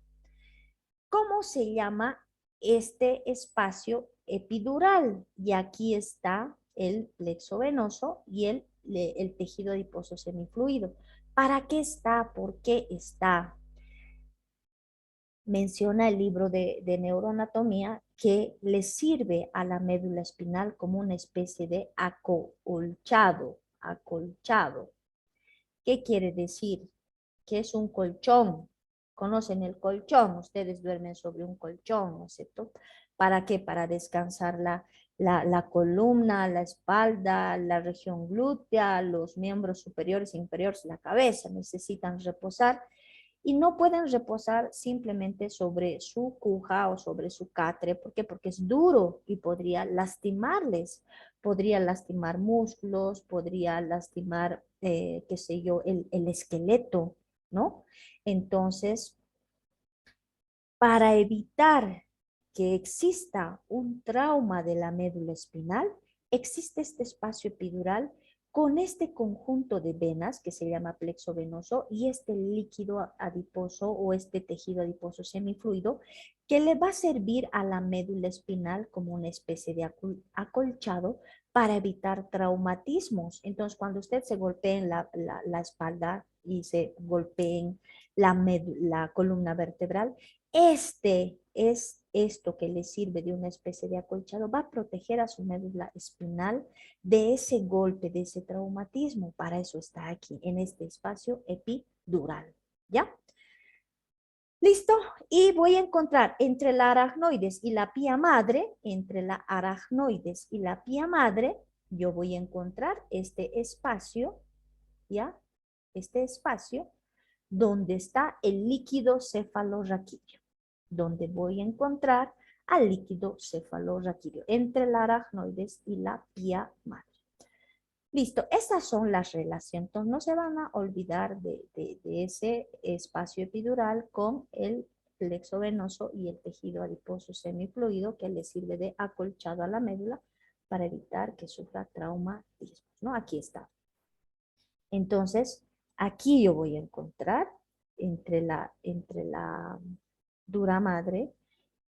¿Cómo se llama este espacio epidural? Y aquí está el plexo venoso y el tejido adiposo semifluido. ¿Para qué está? ¿Por qué está? Menciona el libro de neuroanatomía que le sirve a la médula espinal como una especie de acolchado. Acolchado. ¿Qué quiere decir? Que es un colchón. ¿Conocen el colchón? Ustedes duermen sobre un colchón, ¿no es cierto? ¿Para qué? Para descansar la columna, la espalda, la región glútea, los miembros superiores e inferiores, la cabeza. Necesitan reposar y no pueden reposar simplemente sobre su cuja o sobre su catre. ¿Por qué? Porque es duro y podría lastimarles. Podría lastimar músculos, podría lastimar, qué sé yo, el esqueleto, ¿no? Entonces, para evitar que exista un trauma de la médula espinal, existe este espacio epidural con este conjunto de venas que se llama plexo venoso y este líquido adiposo o este tejido adiposo semifluido que le va a servir a la médula espinal como una especie de acolchado para evitar traumatismos. Entonces, cuando usted se golpea en la espalda y se golpea en la columna vertebral, este es esto que le sirve de una especie de acolchado, va a proteger a su médula espinal de ese golpe, de ese traumatismo. Para eso está aquí, en este espacio epidural. ¿Ya? ¿Listo? Y voy a encontrar entre la aracnoides y la pía madre, entre la aracnoides y la pía madre, yo voy a encontrar este espacio, ¿ya? Este espacio donde está el líquido cefalorraquídeo, donde voy a encontrar al líquido cefalorraquídeo entre la aracnoides y la pía madre. Listo, estas son las relaciones. Entonces no se van a olvidar de ese espacio epidural con el plexo venoso y el tejido adiposo semifluido que le sirve de acolchado a la médula para evitar que sufra traumatismos, ¿no? Aquí está. Entonces, aquí yo voy a encontrar entre la dura madre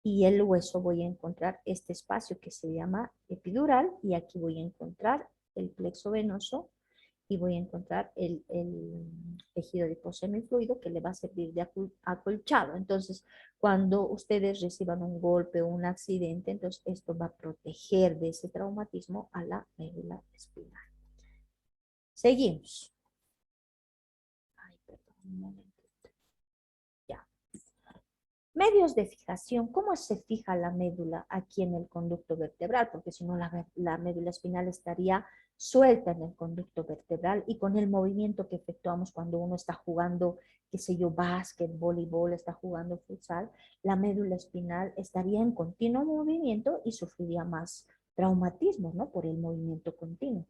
y el hueso voy a encontrar este espacio que se llama epidural y aquí voy a encontrar el plexo venoso y voy a encontrar el tejido adiposo semifluido que le va a servir de acolchado. Entonces, cuando ustedes reciban un golpe o un accidente, entonces esto va a proteger de ese traumatismo a la médula espinal. Seguimos. Ay, perdón, un momento. Ya. Medios de fijación, ¿cómo se fija la médula aquí en el conducto vertebral? Porque si no, la médula espinal estaría suelta en el conducto vertebral y con el movimiento que efectuamos cuando uno está jugando, qué sé yo, básquet, voleibol, está jugando futsal, la médula espinal estaría en continuo movimiento y sufriría más traumatismo, ¿no? Por el movimiento continuo.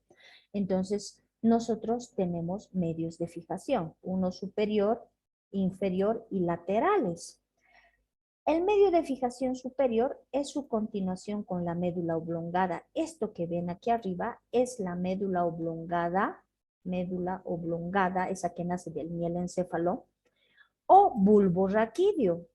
Entonces, nosotros tenemos medios de fijación, uno superior, inferior y laterales. El medio de fijación superior es su continuación con la médula oblongada. Esto que ven aquí arriba es la médula oblongada, esa que nace del mielencéfalo, o bulbo raquídeo,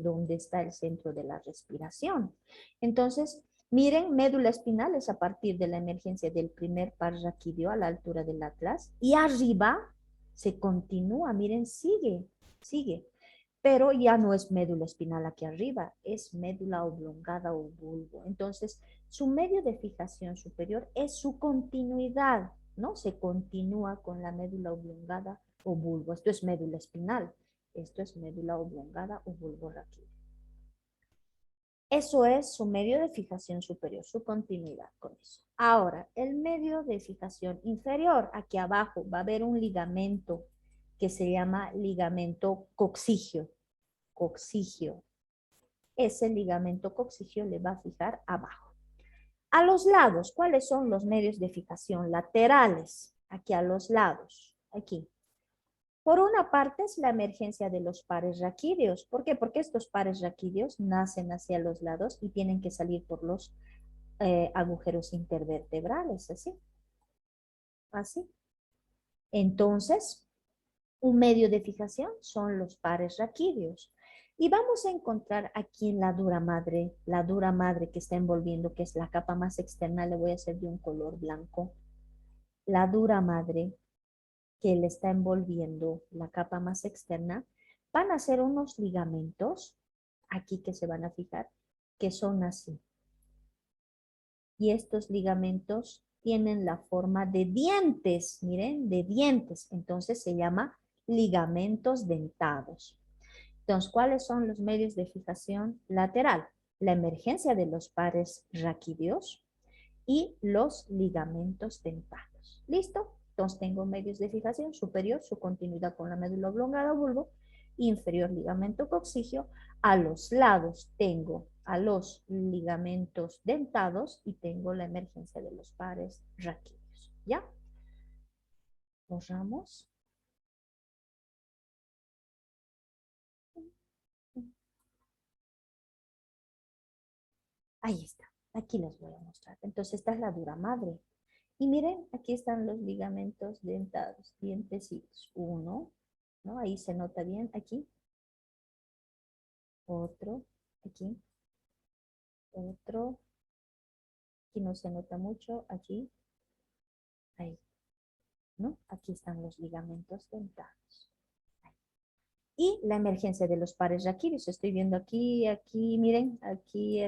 donde está el centro de la respiración. Entonces, miren, médula espinal es a partir de la emergencia del primer par raquídeo a la altura del atlas, y arriba se continúa, miren, sigue. Pero ya no es médula espinal aquí arriba, es médula oblongada o bulbo. Entonces, su medio de fijación superior es su continuidad, ¿no? Se continúa con la médula oblongada o bulbo. Esto es médula espinal, esto es médula oblongada o bulbo raquídeo. Eso es su medio de fijación superior, su continuidad con eso. Ahora, el medio de fijación inferior, aquí abajo va a haber un ligamento que se llama ligamento coxigio. Ese ligamento coxigio le va a fijar abajo. A los lados, ¿cuáles son los medios de fijación laterales? Aquí a los lados, aquí. Por una parte es la emergencia de los pares raquídeos. ¿Por qué? Porque estos pares raquídeos nacen hacia los lados y tienen que salir por los agujeros intervertebrales, así. Así. Entonces, un medio de fijación son los pares raquídeos. Y vamos a encontrar aquí en la dura madre que está envolviendo, que es la capa más externa, le voy a hacer de un color blanco. La dura madre que le está envolviendo la capa más externa, van a ser unos ligamentos, aquí que se van a fijar, que son así. Y estos ligamentos tienen la forma de dientes, miren, de dientes. Entonces se llama ligamentos dentados. Entonces, ¿cuáles son los medios de fijación lateral? La emergencia de los pares raquídeos y los ligamentos dentados. ¿Listo? Entonces tengo medios de fijación superior, su continuidad con la médula oblongada o bulbo, inferior ligamento coxigio. A los lados tengo a los ligamentos dentados y tengo la emergencia de los pares raquídeos. ¿Ya? Borramos. Ahí está. Aquí les voy a mostrar. Entonces esta es la dura madre. Y miren, aquí están los ligamentos dentados, dientecitos. Uno, ¿no? Ahí se nota bien, aquí. Otro, aquí. Otro. Aquí no se nota mucho, aquí. Ahí, ¿no? Aquí están los ligamentos dentados. Ahí. Y la emergencia de los pares raquídeos. Estoy viendo aquí, aquí, miren, aquí,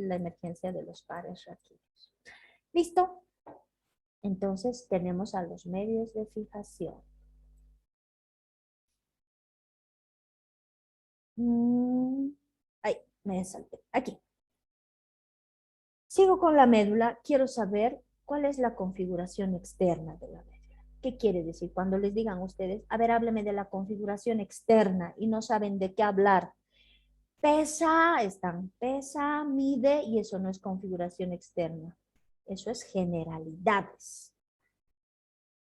la emergencia de los pares raquídeos. ¿Listo? Entonces tenemos a los medios de fijación. Ahí, me salté. Aquí. Sigo con la médula. Quiero saber cuál es la configuración externa de la médula. ¿Qué quiere decir? Cuando les digan ustedes, a ver, hábleme de la configuración externa y no saben de qué hablar. Pesa, mide y eso no es configuración externa. Eso es generalidades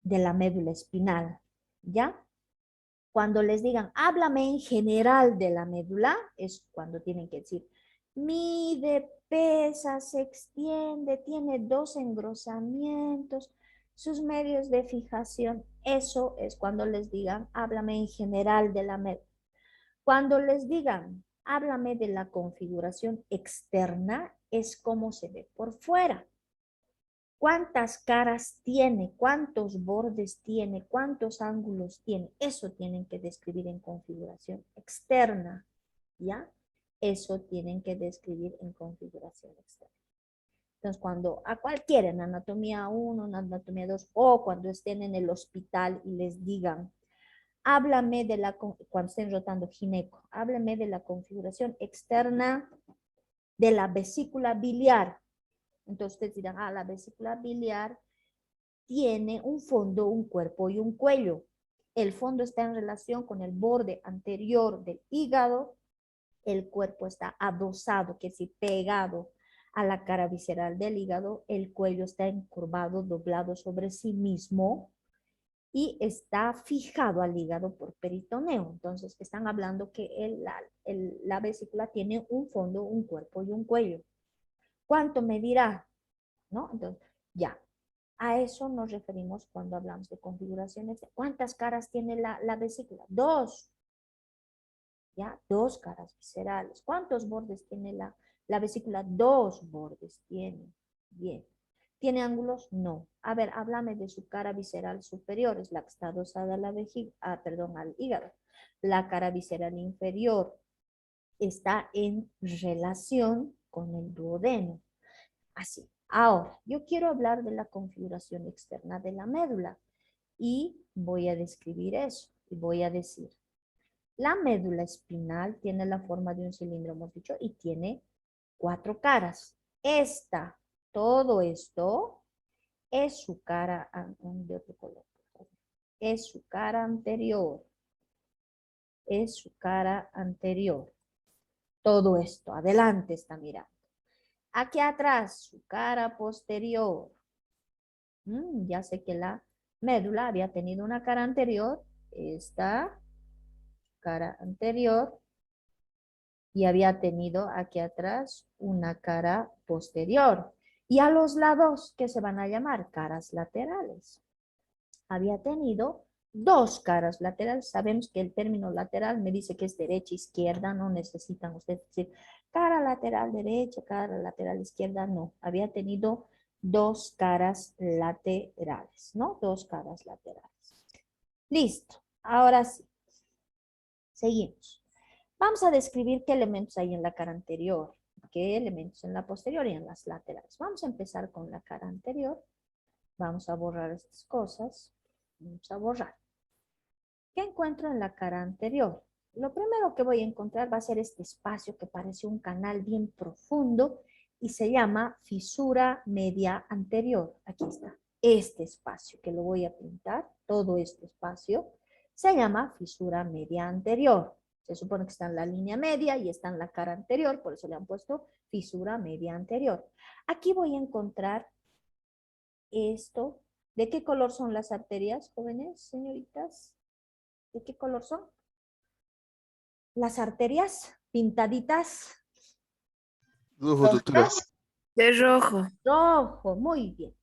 de la médula espinal. ¿Ya? Cuando les digan, háblame en general de la médula, es cuando tienen que decir, mide, pesa, se extiende, tiene 2 engrosamientos, sus medios de fijación. Eso es cuando les digan, háblame en general de la médula. Cuando les digan, háblame de la configuración externa, es cómo se ve por fuera. ¿Cuántas caras tiene? ¿Cuántos bordes tiene? ¿Cuántos ángulos tiene? Eso tienen que describir en configuración externa, ¿ya? Eso tienen que describir en configuración externa. Entonces, cuando a cualquiera en anatomía 1, en anatomía 2, o cuando estén en el hospital y les digan, Háblame de cuando estén rotando gineco, háblame de la configuración externa de la vesícula biliar. Entonces ustedes dirán, la vesícula biliar tiene un fondo, un cuerpo y un cuello. El fondo está en relación con el borde anterior del hígado. El cuerpo está adosado, que es decir, pegado a la cara visceral del hígado. El cuello está encurvado, doblado sobre sí mismo y está fijado al hígado por peritoneo. Entonces, están hablando que la vesícula tiene un fondo, un cuerpo y un cuello. ¿Cuánto medirá? ¿No? Entonces, ya. A eso nos referimos cuando hablamos de configuraciones. ¿Cuántas caras tiene la vesícula? 2. ¿Ya? 2 caras viscerales. ¿Cuántos bordes tiene la vesícula? 2 bordes tiene. Bien. ¿Tiene ángulos? No. A ver, háblame de su cara visceral superior, es la que está adosada a la vejiga, al hígado. La cara visceral inferior está en relación con el duodeno. Así. Ahora, yo quiero hablar de la configuración externa de la médula y voy a describir eso y voy a decir, la médula espinal tiene la forma de un cilindro, hemos dicho, y tiene 4 caras. Todo esto es su cara de otro color. Es su cara anterior. Es su cara anterior. Todo esto, adelante está mirando. Aquí atrás, su cara posterior. Ya sé que la médula había tenido una cara anterior. Esta cara anterior. Y había tenido aquí atrás una cara posterior. Y a los lados, que se van a llamar caras laterales. Había tenido 2 caras laterales. Sabemos que el término lateral me dice que es derecha, izquierda. No necesitan ustedes decir cara lateral derecha, cara lateral izquierda. No, había tenido 2 caras laterales, ¿no? 2 caras laterales. Listo. Ahora sí. Seguimos. Vamos a describir qué elementos hay en la cara anterior, qué elementos en la posterior y en las laterales. Vamos a empezar con la cara anterior. Vamos a borrar estas cosas. Vamos a borrar. ¿Qué encuentro en la cara anterior? Lo primero que voy a encontrar va a ser este espacio que parece un canal bien profundo y se llama fisura media anterior. Aquí está. Este espacio que lo voy a pintar, todo este espacio, se llama fisura media anterior. Se supone que está en la línea media y está en la cara anterior, por eso le han puesto fisura media anterior. Aquí voy a encontrar esto. ¿De qué color son las arterias, jóvenes, señoritas? ¿De qué color son? Las arterias pintaditas. Rojo, doctora. De rojo. Rojo, muy bien.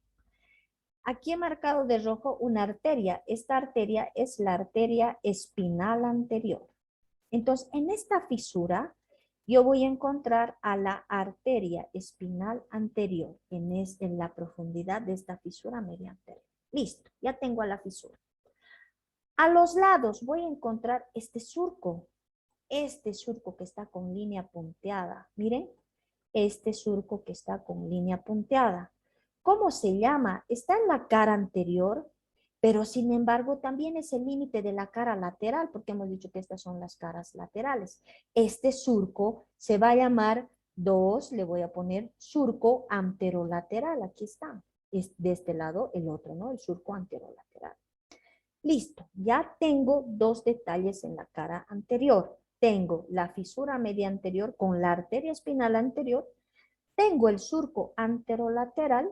Aquí he marcado de rojo una arteria. Esta arteria es la arteria espinal anterior. Entonces, en esta fisura, yo voy a encontrar a la arteria espinal anterior en la profundidad de esta fisura media anterior. Listo, ya tengo a la fisura. A los lados voy a encontrar este surco que está con línea punteada. Miren, este surco que está con línea punteada. ¿Cómo se llama? Está en la cara anterior, pero sin embargo también es el límite de la cara lateral, porque hemos dicho que estas son las caras laterales. Este surco se va a llamar 2, le voy a poner surco anterolateral, aquí está. Es de este lado el otro, ¿no? El surco anterolateral. Listo, ya tengo 2 detalles en la cara anterior. Tengo la fisura media anterior con la arteria espinal anterior. Tengo el surco anterolateral,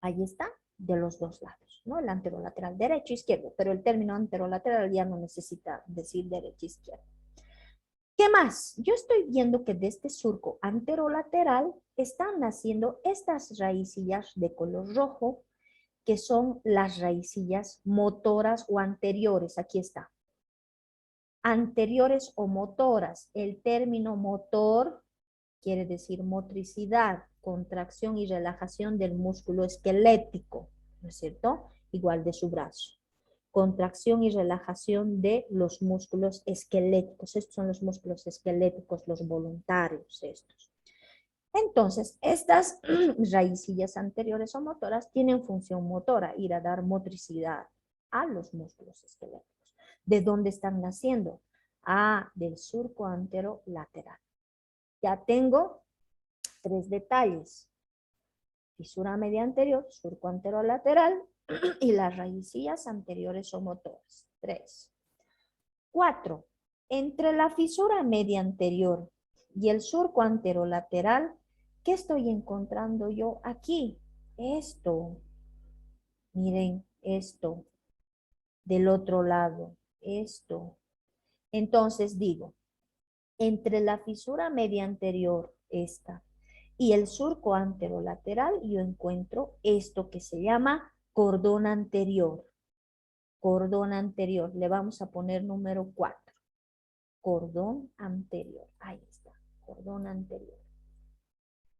ahí está, de los 2 lados, ¿no? El anterolateral derecho e izquierdo, pero el término anterolateral ya no necesita decir derecha e izquierda. ¿Qué más? Yo estoy viendo que de este surco anterolateral están naciendo estas raicillas de color rojo, que son las raicillas motoras o anteriores. Aquí está. Anteriores o motoras. El término motor quiere decir motricidad, contracción y relajación del músculo esquelético, ¿no es cierto? Igual de su brazo. Contracción y relajación de los músculos esqueléticos. Estos son los músculos esqueléticos, los voluntarios estos. Entonces, estas raicillas anteriores o motoras tienen función motora, ir a dar motricidad a los músculos esqueléticos. ¿De dónde están naciendo? Ah, del surco anterolateral. Ya tengo 3 detalles. Fisura media anterior, surco anterolateral y las raicillas anteriores o motoras. 3. 4. Entre la fisura media anterior y el surco anterolateral, ¿qué estoy encontrando yo aquí? Esto. Miren, esto. Del otro lado, esto. Entonces digo, entre la fisura media anterior, esta, y el surco anterolateral, yo encuentro esto que se llama cordón anterior. Cordón anterior, le vamos a poner número 4. Cordón anterior, ahí está, cordón anterior.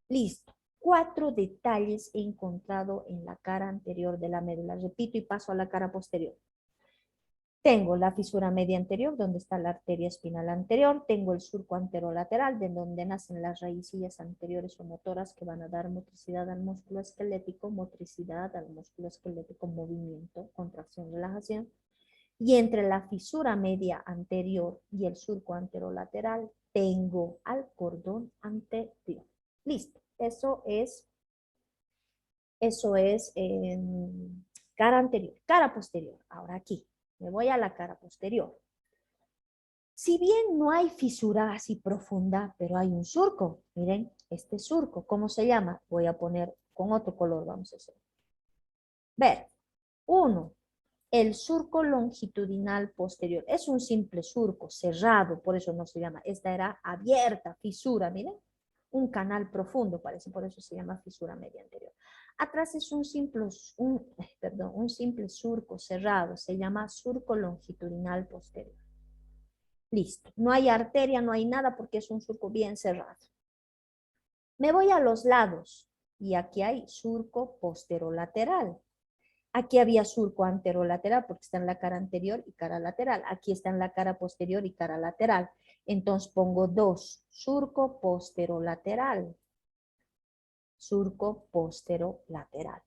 Listo. 4 detalles he encontrado en la cara anterior de la médula. Repito y paso a la cara posterior. Tengo la fisura media anterior, donde está la arteria espinal anterior. Tengo el surco anterolateral, de donde nacen las raicillas anteriores o motoras que van a dar motricidad al músculo esquelético, movimiento, contracción, relajación. Y entre la fisura media anterior y el surco anterolateral, tengo al cordón anterior. Listo. Eso es cara anterior. Cara posterior. Ahora aquí. Me voy a la cara posterior. Si bien no hay fisura así profunda, pero hay un surco. Miren, este surco, ¿cómo se llama? Voy a poner con otro color, vamos a hacer. Ver. 1. El surco longitudinal posterior. Es un simple surco cerrado, por eso no se llama. Esta era abierta, fisura, miren. Un canal profundo, parece, por eso se llama fisura media anterior. Atrás es un simple surco cerrado, se llama surco longitudinal posterior. Listo, no hay arteria, no hay nada porque es un surco bien cerrado. Me voy a los lados y aquí hay surco posterolateral. Aquí había surco anterolateral porque está en la cara anterior y cara lateral. Aquí está en la cara posterior y cara lateral. Entonces pongo 2, surco posterolateral. Surco posterolateral.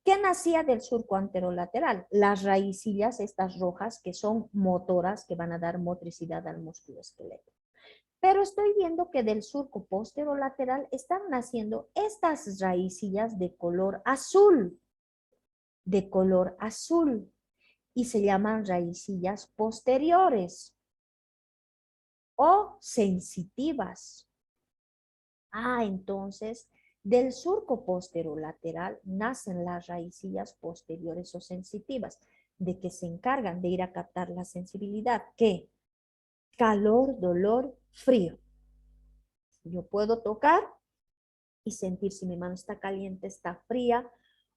¿Qué nacía del surco anterolateral? Las raicillas, estas rojas, que son motoras, que van a dar motricidad al músculo esquelético. Pero estoy viendo que del surco posterolateral están naciendo estas raicillas de color azul. Y se llaman raicillas posteriores o sensitivas. Entonces, del surco posterolateral nacen las raicillas posteriores o sensitivas, de que se encargan de ir a captar la sensibilidad. ¿Qué? Calor, dolor, frío. Yo puedo tocar y sentir si mi mano está caliente, está fría,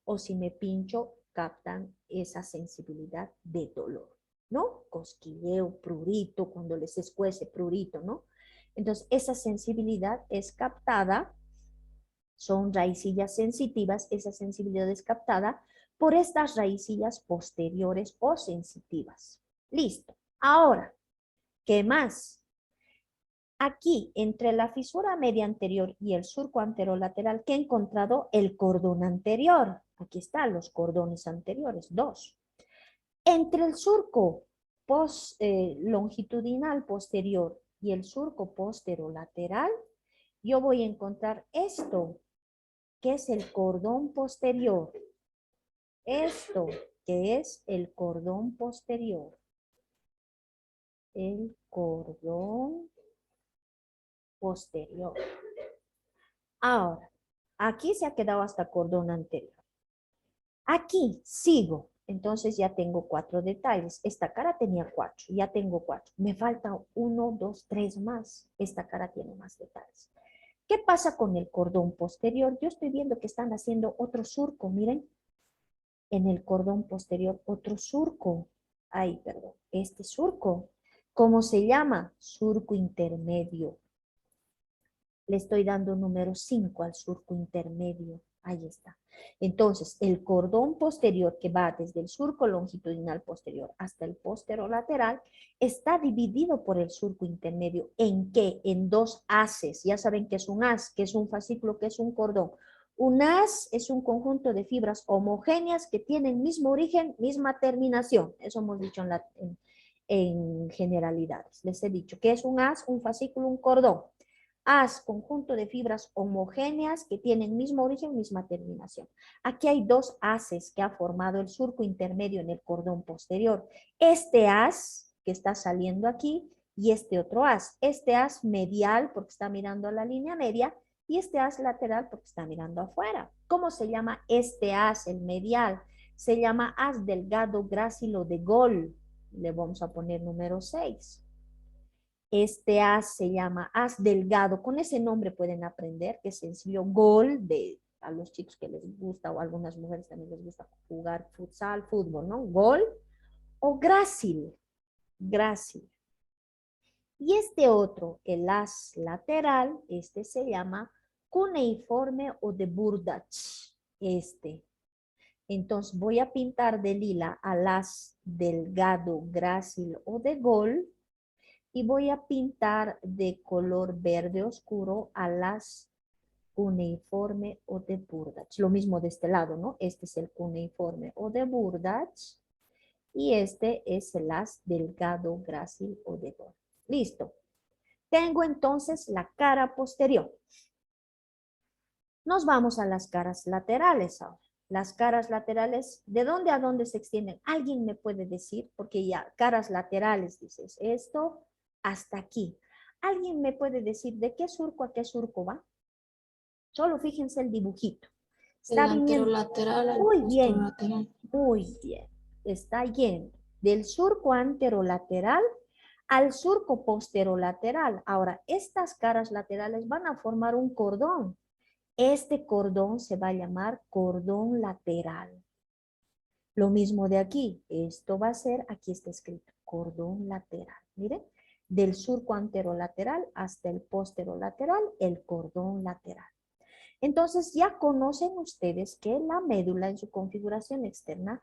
o si me pincho, captan esa sensibilidad de dolor, ¿no? Cosquilleo, prurito, cuando les escuece, prurito, ¿no? Entonces, esa sensibilidad es captada, son raicillas sensitivas, esa sensibilidad es captada por estas raicillas posteriores o sensitivas. Listo. Ahora, ¿qué más? Aquí, entre la fisura media anterior y el surco anterolateral, ¿qué he encontrado? El cordón anterior. Aquí están los cordones anteriores, 2. Entre el surco longitudinal posterior y el surco posterolateral, yo voy a encontrar esto, que es el cordón posterior. Esto, que es el cordón posterior. El cordón posterior. Ahora, aquí se ha quedado hasta cordón anterior. Aquí sigo. Entonces ya tengo 4 detalles. Esta cara tenía 4, ya tengo 4. Me falta 1, 2, 3 más. Esta cara tiene más detalles. ¿Qué pasa con el cordón posterior? Yo estoy viendo que están haciendo otro surco, miren. En el cordón posterior, otro surco. Este surco. ¿Cómo se llama? Surco intermedio. Le estoy dando número 5 al surco intermedio. Ahí está. Entonces, el cordón posterior que va desde el surco longitudinal posterior hasta el posterolateral está dividido por el surco intermedio. ¿En qué? En 2 haces. Ya saben qué es un haz, qué es un fascículo, qué es un cordón. Un haz es un conjunto de fibras homogéneas que tienen mismo origen, misma terminación. Eso hemos dicho en generalidades. Les he dicho que es un haz, un fascículo, un cordón. Haz, conjunto de fibras homogéneas que tienen mismo origen, misma terminación. Aquí hay dos haces que ha formado el surco intermedio en el cordón posterior. Este haz que está saliendo aquí y este otro haz. Este haz medial porque está mirando a la línea media y este haz lateral porque está mirando afuera. ¿Cómo se llama este haz, el medial? Se llama haz delgado grácilo de Gol. Le vamos a poner número 6. Este haz se llama haz delgado. Con ese nombre pueden aprender, que es sencillo. Gol, a los chicos que les gusta, o a algunas mujeres también les gusta jugar futsal, fútbol, ¿no? Gol o grácil. Grácil. Y este otro, el haz lateral, este se llama cuneiforme o de Burdach. Entonces voy a pintar de lila al haz delgado, grácil o de Gol y voy a pintar de color verde oscuro al haz cuneiforme o de Burdach. Lo mismo de este lado, ¿no? Este es el cuneiforme o de Burdach y este es el haz delgado, grácil o de Gol. Listo. Tengo entonces la cara posterior. Nos vamos a las caras laterales ahora. Las caras laterales, ¿de dónde a dónde se extienden? ¿Alguien me puede decir? Porque ya, caras laterales, dices, esto hasta aquí. ¿Alguien me puede decir de qué surco a qué surco va? Solo fíjense el dibujito. Está El viniendo. anterolateral al Muy bien, posterolateral. muy bien. Está yendo del surco anterolateral al surco posterolateral. Ahora, estas caras laterales van a formar un cordón. Este cordón se va a llamar cordón lateral. Lo mismo de aquí. Esto va a ser, aquí está escrito, cordón lateral. Miren, del surco anterolateral hasta el posterolateral, el cordón lateral. Entonces ya conocen ustedes que la médula en su configuración externa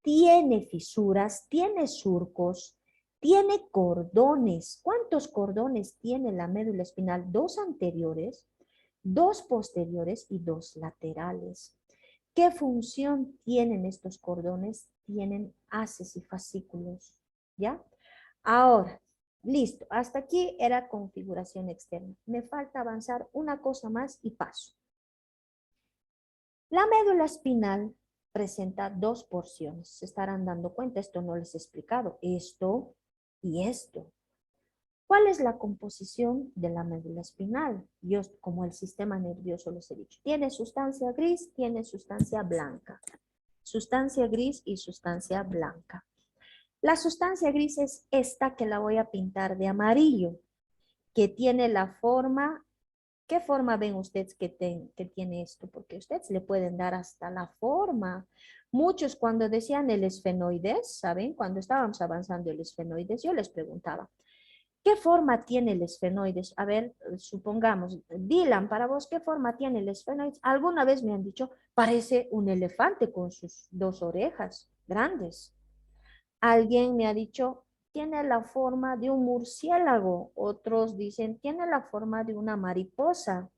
tiene fisuras, tiene surcos, tiene cordones. ¿Cuántos cordones tiene la médula espinal? 2 anteriores, 2 posteriores y 2 laterales. ¿Qué función tienen estos cordones? Tienen haces y fascículos, ¿ya? Ahora, listo. Hasta aquí era configuración externa. Me falta avanzar una cosa más y paso. La médula espinal presenta 2 porciones. Se estarán dando cuenta, esto no les he explicado. Esto y esto. ¿Cuál es la composición de la médula espinal? Yo, como el sistema nervioso, les he dicho. Tiene sustancia gris, tiene sustancia blanca. Sustancia gris y sustancia blanca. La sustancia gris es esta que la voy a pintar de amarillo, que tiene la forma. ¿Qué forma ven ustedes que tiene esto? Porque ustedes le pueden dar hasta la forma. Muchos cuando decían el esfenoides, ¿saben? Cuando estábamos avanzando el esfenoides, yo les preguntaba, ¿qué forma tiene el esfenoides? A ver, supongamos, Dylan, para vos, ¿qué forma tiene el esfenoides? Alguna vez me han dicho, parece un elefante con sus 2 orejas grandes. Alguien me ha dicho, tiene la forma de un murciélago. Otros dicen, tiene la forma de una mariposa.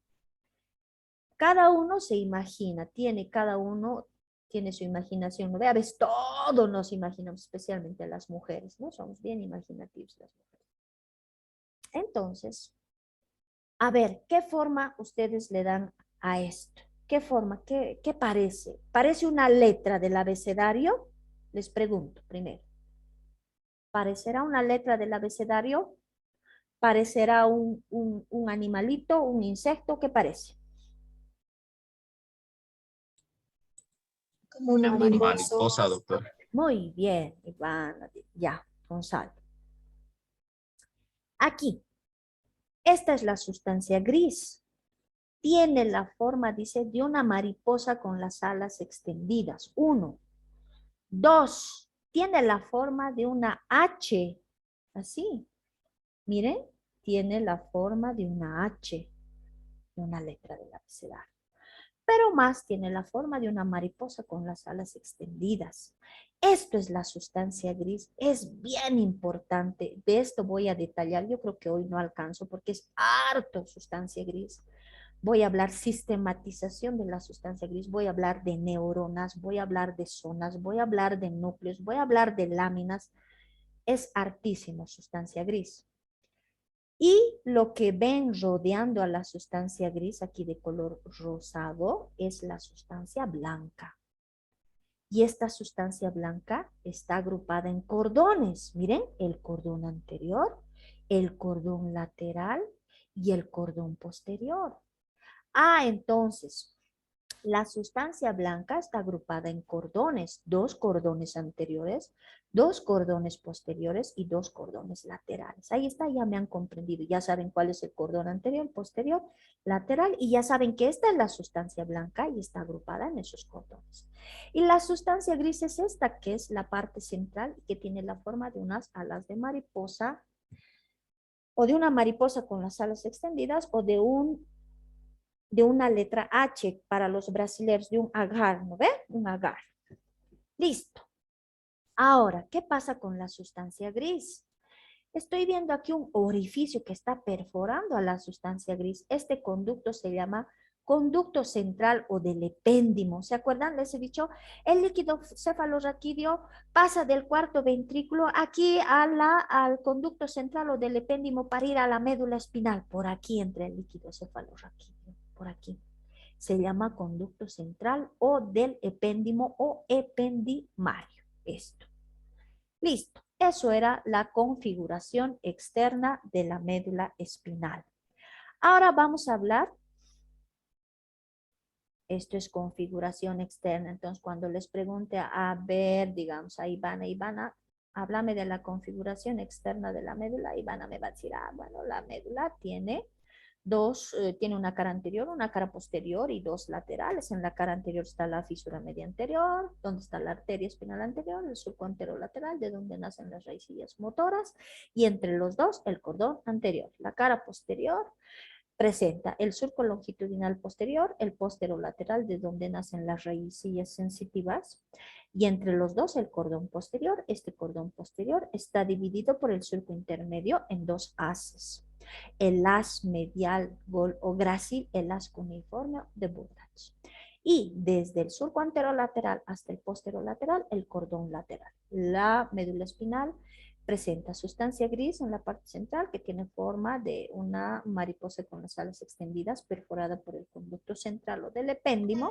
Cada uno se imagina, cada uno tiene su imaginación. ¿No? A veces todos nos imaginamos, especialmente las mujeres, ¿no? Somos bien imaginativos las mujeres. Entonces, a ver, ¿qué forma ustedes le dan a esto? ¿Qué forma? ¿Qué parece? ¿Parece una letra del abecedario? Les pregunto primero. ¿Parecerá una letra del abecedario? ¿Parecerá un animalito, un insecto? ¿Qué parece? Como una Mariposa, doctor. Muy bien, Iván. Ya, Gonzalo. Aquí, esta es la sustancia gris. Tiene la forma, dice, de una mariposa con las alas extendidas. 1. 2. Tiene la forma de una H. Así. Miren, tiene la forma de una H. De una letra del abecedario. Pero más tiene la forma de una mariposa con las alas extendidas. Esto es la sustancia gris, es bien importante. De esto voy a detallar, yo creo que hoy no alcanzo porque es harto sustancia gris. Voy a hablar sistematización de la sustancia gris, voy a hablar de neuronas, voy a hablar de zonas, voy a hablar de núcleos, voy a hablar de láminas. es hartísimo, sustancia gris. Y lo que ven rodeando a la sustancia gris, aquí de color rosado, es la sustancia blanca. Y esta sustancia blanca está agrupada en cordones. Miren, el cordón anterior, el cordón lateral y el cordón posterior. Entonces, la sustancia blanca está agrupada en cordones, 2 cordones anteriores, 2 cordones posteriores y 2 cordones laterales. Ahí está, ya me han comprendido, ya saben cuál es el cordón anterior, posterior, lateral, y ya saben que esta es la sustancia blanca y está agrupada en esos cordones. Y la sustancia gris es esta, que es la parte central y que tiene la forma de unas alas de mariposa, o de una mariposa con las alas extendidas, o de una letra H para los brasileños, de un agar, ¿no ve? Un agar. Listo. Ahora, ¿qué pasa con la sustancia gris? Estoy viendo aquí un orificio que está perforando a la sustancia gris. Este conducto se llama conducto central o del epéndimo. ¿Se acuerdan? Les he dicho, el líquido cefalorraquídeo pasa del cuarto ventrículo aquí al conducto central o del epéndimo para ir a la médula espinal. Por aquí entra el líquido cefalorraquídeo. Por aquí. Se llama conducto central o del epéndimo o ependimario. Esto. Listo. Eso era la configuración externa de la médula espinal. Ahora vamos a hablar. Esto es configuración externa. Entonces, cuando les pregunte, a ver, digamos, a Ivana, háblame de la configuración externa de la médula. Ivana me va a decir, bueno, la médula tiene tiene una cara anterior, una cara posterior y 2 laterales. En la cara anterior está la fisura media anterior, donde está la arteria espinal anterior, el surco anterolateral, de donde nacen las raicillas motoras, y entre los dos el cordón anterior. La cara posterior presenta el surco longitudinal posterior, el posterolateral, de donde nacen las raicillas sensitivas, y entre los dos el cordón posterior. Este cordón posterior está dividido por el surco intermedio en 2 haces. El haz medial o grácil, el haz cuneiforme de Burgach. Y desde el surco anterolateral hasta el posterolateral, el cordón lateral. La médula espinal presenta sustancia gris en la parte central que tiene forma de una mariposa con las alas extendidas perforada por el conducto central o del epéndimo,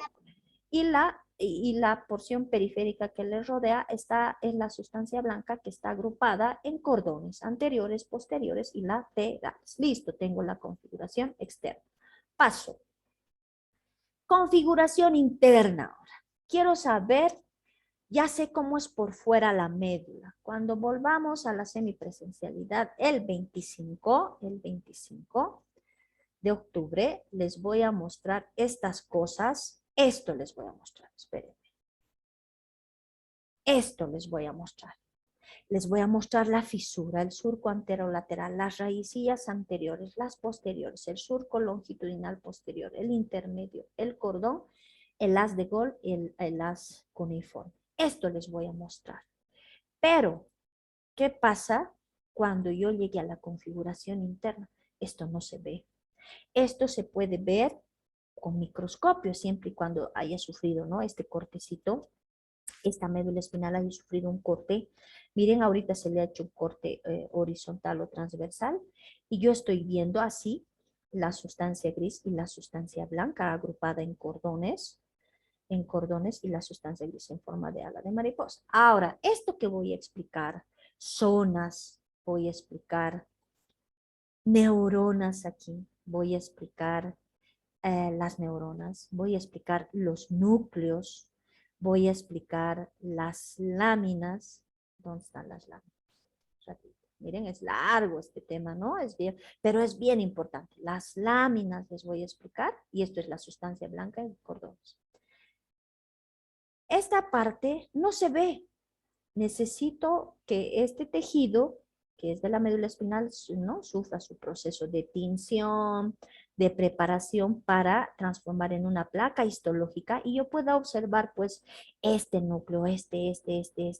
y la porción periférica que le rodea es la sustancia blanca que está agrupada en cordones anteriores, posteriores y laterales. Listo, tengo la configuración externa. Paso. Configuración interna ahora. Quiero saber, ya sé cómo es por fuera la médula. Cuando volvamos a la semipresencialidad el 25 de octubre, les voy a mostrar estas cosas. Esto les voy a mostrar, espérenme. Esto les voy a mostrar. Les voy a mostrar la fisura, el surco anterolateral, las raicillas anteriores, las posteriores, el surco longitudinal posterior, el intermedio, el cordón, el haz de Gol y el haz cuneiforme. Esto les voy a mostrar. Pero, ¿qué pasa cuando yo llegue a la configuración interna? Esto no se ve. Esto se puede ver con microscopio, siempre y cuando haya sufrido, ¿no?, este cortecito, esta médula espinal haya sufrido un corte. Miren, ahorita se le ha hecho un corte horizontal o transversal, y yo estoy viendo así la sustancia gris y la sustancia blanca agrupada en cordones, y la sustancia gris en forma de ala de mariposa. Ahora, esto que voy a explicar, zonas, voy a explicar neuronas aquí, voy a explicar las neuronas, voy a explicar los núcleos, voy a explicar las láminas. ¿Dónde están las láminas? Ratito. Miren, es largo este tema, ¿no? Pero es bien importante. Las láminas les voy a explicar, y esto es la sustancia blanca en cordones. Esta parte no se ve. Necesito que este tejido, que es de la médula espinal, ¿no?, sufra su proceso de tinción, de preparación para transformar en una placa histológica, y yo pueda observar pues este núcleo, este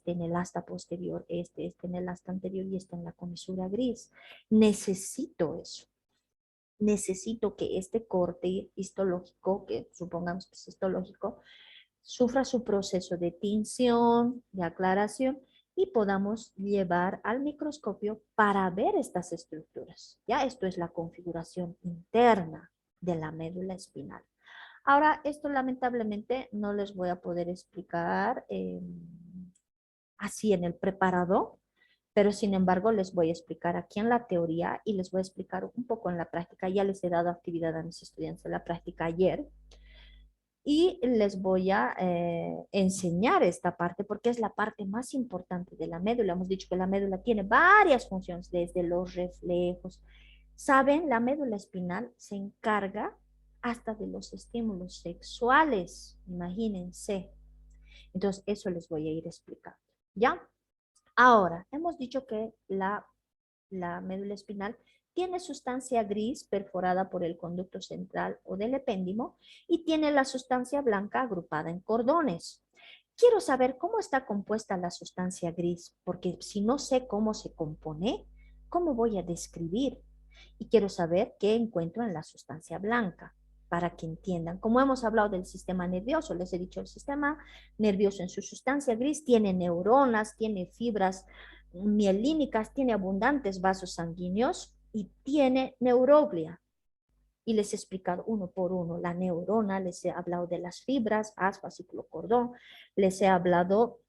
en el asta posterior, este en el asta anterior y este en la comisura gris. Necesito eso. Necesito que este corte histológico, que supongamos que es histológico, sufra su proceso de tinción, de aclaración, y podamos llevar al microscopio para ver estas estructuras. Ya esto es la configuración interna de la médula espinal. Ahora, esto lamentablemente no les voy a poder explicar así en el preparado, pero sin embargo les voy a explicar aquí en la teoría y les voy a explicar un poco en la práctica. Ya les he dado actividad a mis estudiantes en la práctica ayer y les voy a enseñar esta parte porque es la parte más importante de la médula. Hemos dicho que la médula tiene varias funciones, desde los reflejos. Saben, la médula espinal se encarga hasta de los estímulos sexuales, imagínense. Entonces, eso les voy a ir explicando, ¿ya? Ahora, hemos dicho que la médula espinal tiene sustancia gris perforada por el conducto central o del epéndimo y tiene la sustancia blanca agrupada en cordones. Quiero saber cómo está compuesta la sustancia gris, porque si no sé cómo se compone, ¿cómo voy a describir? Y quiero saber qué encuentro en la sustancia blanca, para que entiendan. Como hemos hablado del sistema nervioso, les he dicho, el sistema nervioso en su sustancia gris tiene neuronas, tiene fibras mielínicas, tiene abundantes vasos sanguíneos y tiene neuroglia. Y les he explicado uno por uno la neurona, les he hablado de las fibras, aspa, ciclocordón, les he hablado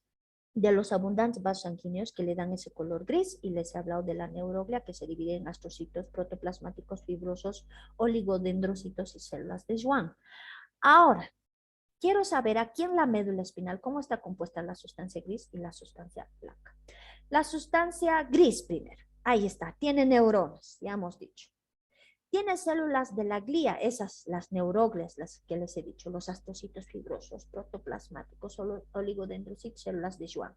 de los abundantes vasos sanguíneos que le dan ese color gris y les he hablado de la neuroglia que se divide en astrocitos protoplasmáticos fibrosos, oligodendrocitos y células de Schwann. Ahora, quiero saber aquí en la médula espinal cómo está compuesta la sustancia gris y la sustancia blanca. La sustancia gris primero, ahí está, tiene neuronas, ya hemos dicho. Tiene células de la glía, esas, las neuroglias, las que les he dicho, los astrocitos fibrosos, protoplasmáticos, oligodendrocitos, células de Schwann.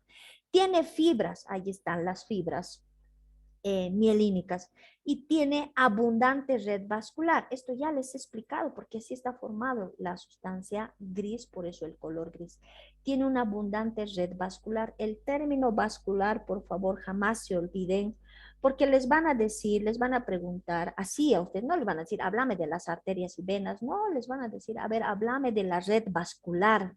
Tiene fibras, ahí están las fibras mielínicas, y tiene abundante red vascular. Esto ya les he explicado porque así está formado la sustancia gris, por eso el color gris. Tiene una abundante red vascular. El término vascular, por favor, jamás se olviden, porque les van a decir, les van a preguntar, así a ustedes, no les van a decir, háblame de las arterias y venas, no, les van a decir, a ver, háblame de la red vascular.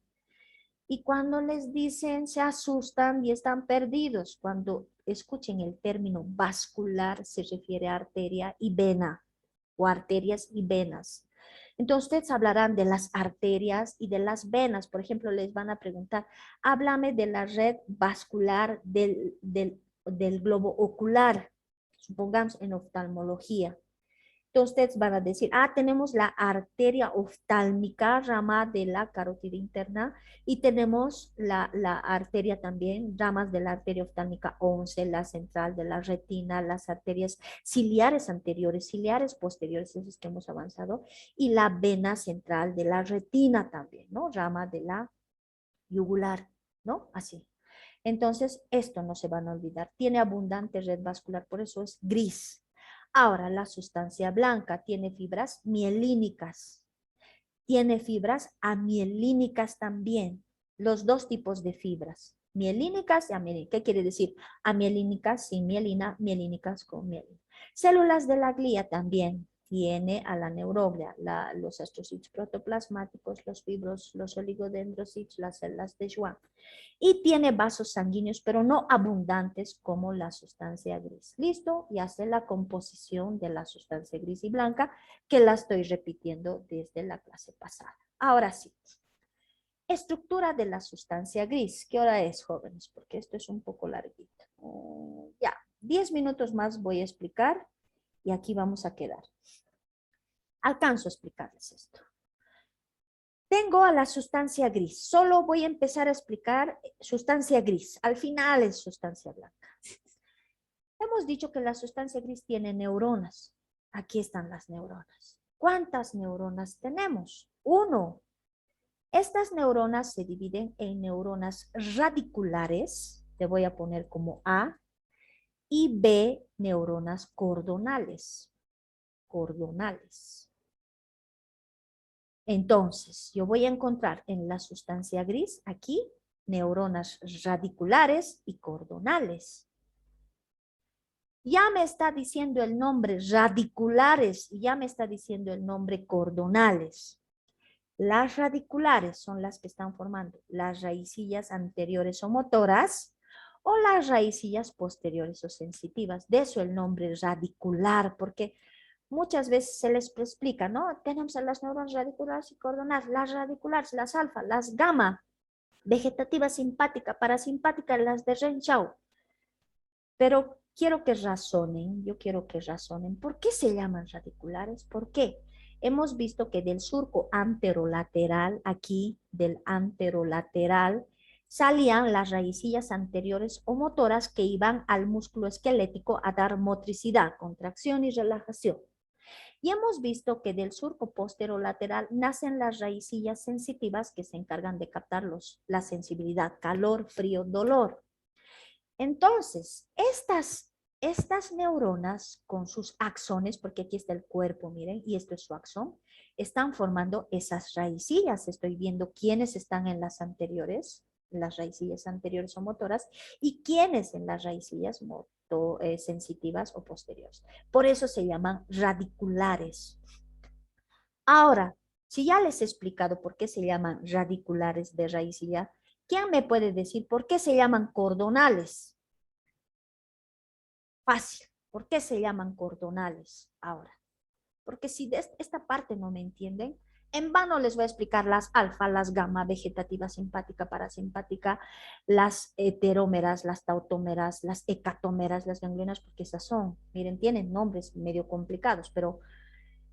Y cuando les dicen, se asustan y están perdidos. Cuando escuchen el término vascular, se refiere a arteria y vena, o arterias y venas. Entonces, ustedes hablarán de las arterias y de las venas. Por ejemplo, les van a preguntar, háblame de la red vascular del globo ocular, supongamos en oftalmología. Entonces ustedes van a decir, tenemos la arteria oftálmica, rama de la carótida interna, y tenemos la arteria también, ramas de la arteria oftálmica 11, la central de la retina, las arterias ciliares anteriores, ciliares posteriores, esos que hemos avanzado, y la vena central de la retina también, ¿no? Rama de la yugular, ¿no? Así. Entonces, esto no se van a olvidar. Tiene abundante red vascular, por eso es gris. Ahora, la sustancia blanca tiene fibras mielínicas. Tiene fibras amielínicas también. Los dos tipos de fibras. Mielínicas y amielínicas. ¿Qué quiere decir? Amielínicas sin mielina, mielínicas con mielina. Células de la glía también. Tiene a la neuroglia, los astrocitos protoplasmáticos, los fibros, los oligodendrocitos, las células de Schwann. Y tiene vasos sanguíneos, pero no abundantes como la sustancia gris. ¿Listo? Y hace la composición de la sustancia gris y blanca, que la estoy repitiendo desde la clase pasada. Ahora sí. Estructura de la sustancia gris. ¿Qué hora es, jóvenes? Porque esto es un poco larguito. Ya, 10 minutos más voy a explicar y aquí vamos a quedar. Alcanzo a explicarles esto. Tengo a la sustancia gris. Solo voy a empezar a explicar sustancia gris. Al final es sustancia blanca. Hemos dicho que la sustancia gris tiene neuronas. Aquí están las neuronas. ¿Cuántas neuronas tenemos? 1. Estas neuronas se dividen en neuronas radiculares. Te voy a poner como A. Y B, neuronas cordonales. Cordonales. Entonces, yo voy a encontrar en la sustancia gris, aquí, neuronas radiculares y cordonales. Ya me está diciendo el nombre radiculares y ya me está diciendo el nombre cordonales. Las radiculares son las que están formando las raicillas anteriores o motoras o las raicillas posteriores o sensitivas. De eso el nombre radicular, porque muchas veces se les explica, ¿no? Tenemos a las neuronas radiculares y cordonales, las radiculares, las alfa, las gamma, vegetativa simpática, parasimpática, las de Renshaw. Pero quiero que razonen, yo quiero que razonen, ¿por qué se llaman radiculares? ¿Por qué? Hemos visto que del surco anterolateral, aquí del anterolateral, salían las raicillas anteriores o motoras que iban al músculo esquelético a dar motricidad, contracción y relajación. Y hemos visto que del surco posterolateral nacen las raicillas sensitivas que se encargan de captar la sensibilidad, calor, frío, dolor. Entonces, estas neuronas con sus axones, porque aquí está el cuerpo, miren, y esto es su axón, están formando esas raicillas. Estoy viendo quiénes están en las anteriores, las raicillas anteriores o motoras, y quiénes en las raicillas sensitivas o posteriores. Por eso se llaman radiculares. Ahora, si ya les he explicado por qué se llaman radiculares de raicilla, ¿quién me puede decir por qué se llaman cordonales? Fácil. ¿Por qué se llaman cordonales ahora? Porque si de esta parte no me entienden, en vano les voy a explicar las alfa, las gamma, vegetativa, simpática, parasimpática, las heterómeras, las tautómeras, las hecatómeras, las ganglionas, porque esas son, miren, tienen nombres medio complicados, pero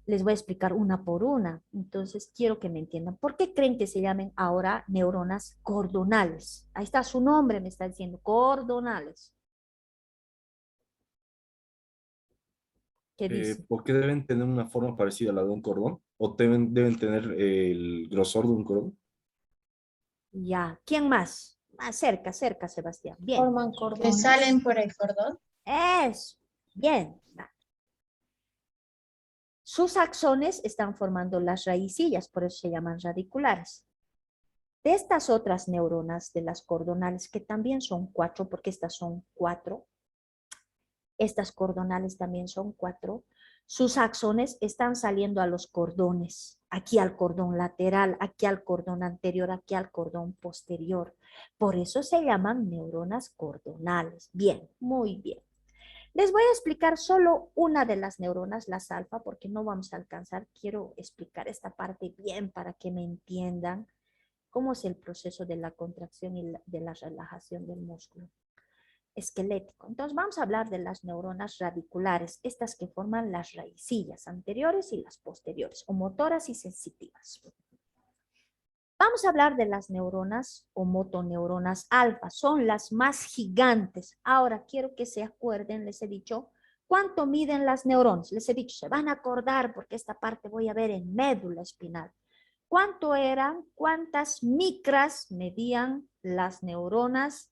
les voy a explicar una por una. Entonces, quiero que me entiendan. ¿Por qué creen que se llamen ahora neuronas cordonales? Ahí está su nombre, me está diciendo, cordonales. ¿Qué dice? ¿Por qué deben tener una forma parecida a la de un cordón? ¿O deben tener el grosor de un cordón? Ya, ¿quién más? Más cerca, cerca, Sebastián. Bien. Forman Que cordones. salen por el cordón. Eso. Bien. Sus axones están formando las raicillas, por eso se llaman radiculares. De estas otras neuronas de las cordonales, que también son 4, porque estas son 4, estas cordonales también son 4, sus axones están saliendo a los cordones, aquí al cordón lateral, aquí al cordón anterior, aquí al cordón posterior. Por eso se llaman neuronas cordonales. Bien, muy bien. Les voy a explicar solo una de las neuronas, las alfa, porque no vamos a alcanzar. Quiero explicar esta parte bien para que me entiendan cómo es el proceso de la contracción y de la relajación del músculo esquelético. Entonces vamos a hablar de las neuronas radiculares, estas que forman las raicillas anteriores y las posteriores, o motoras y sensitivas. Vamos a hablar de las neuronas o motoneuronas alfa, son las más gigantes. Ahora quiero que se acuerden, les he dicho, ¿cuánto miden las neuronas? Les he dicho, se van a acordar porque esta parte voy a ver en médula espinal. ¿Cuánto eran? ¿Cuántas micras medían las neuronas?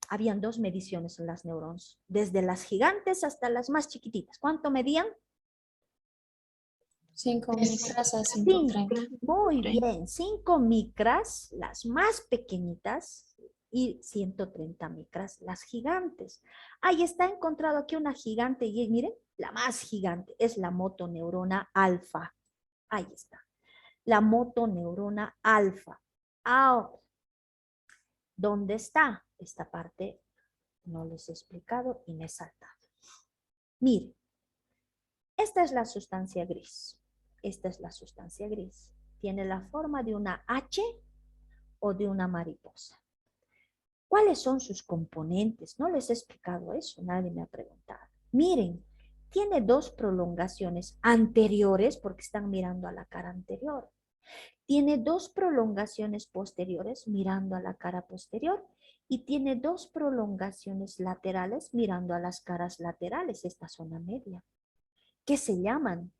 Habían 2 mediciones en las neuronas, desde las gigantes hasta las más chiquititas. ¿Cuánto medían? 5 micras a 5. 130. Muy bien, 5 micras, las más pequeñitas, y 130 micras, las gigantes. Ahí está encontrado aquí una gigante, y miren, la más gigante es la motoneurona alfa. Ahí está, la motoneurona alfa. Ahora, ¿dónde está? Esta parte no les he explicado y me he saltado. Miren, esta es la sustancia gris. Esta es la sustancia gris. Tiene la forma de una H o de una mariposa. ¿Cuáles son sus componentes? No les he explicado eso, nadie me ha preguntado. Miren, tiene 2 prolongaciones anteriores porque están mirando a la cara anterior. Tiene 2 prolongaciones posteriores mirando a la cara posterior y tiene 2 prolongaciones laterales mirando a las caras laterales, esta zona media. ¿Qué se llaman?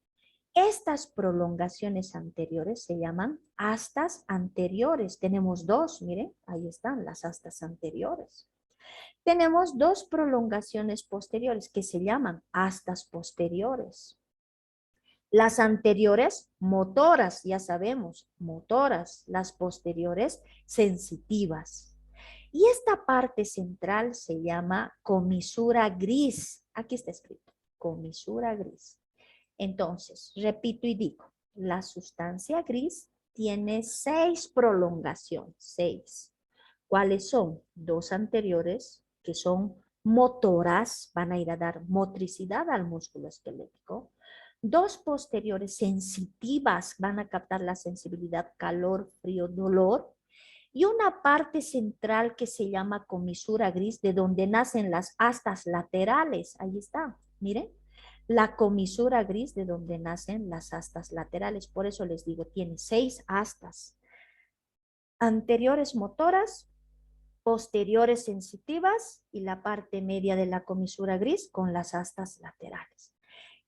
Estas prolongaciones anteriores se llaman astas anteriores. Tenemos 2, miren, ahí están las astas anteriores. Tenemos 2 prolongaciones posteriores que se llaman astas posteriores. Las anteriores, motoras, ya sabemos, motoras. Las posteriores, sensitivas. Y esta parte central se llama comisura gris. Aquí está escrito, comisura gris. Entonces, repito y digo, la sustancia gris tiene 6 prolongaciones, 6. ¿Cuáles son? Dos anteriores que son motoras, van a ir a dar motricidad al músculo esquelético. Dos posteriores sensitivas, van a captar la sensibilidad, calor, frío, dolor. Y una parte central que se llama comisura gris, de donde nacen las astas laterales. Ahí está, miren. La comisura gris de donde nacen las astas laterales. Por eso les digo, tiene 6 astas. Anteriores motoras, posteriores sensitivas y la parte media de la comisura gris con las astas laterales.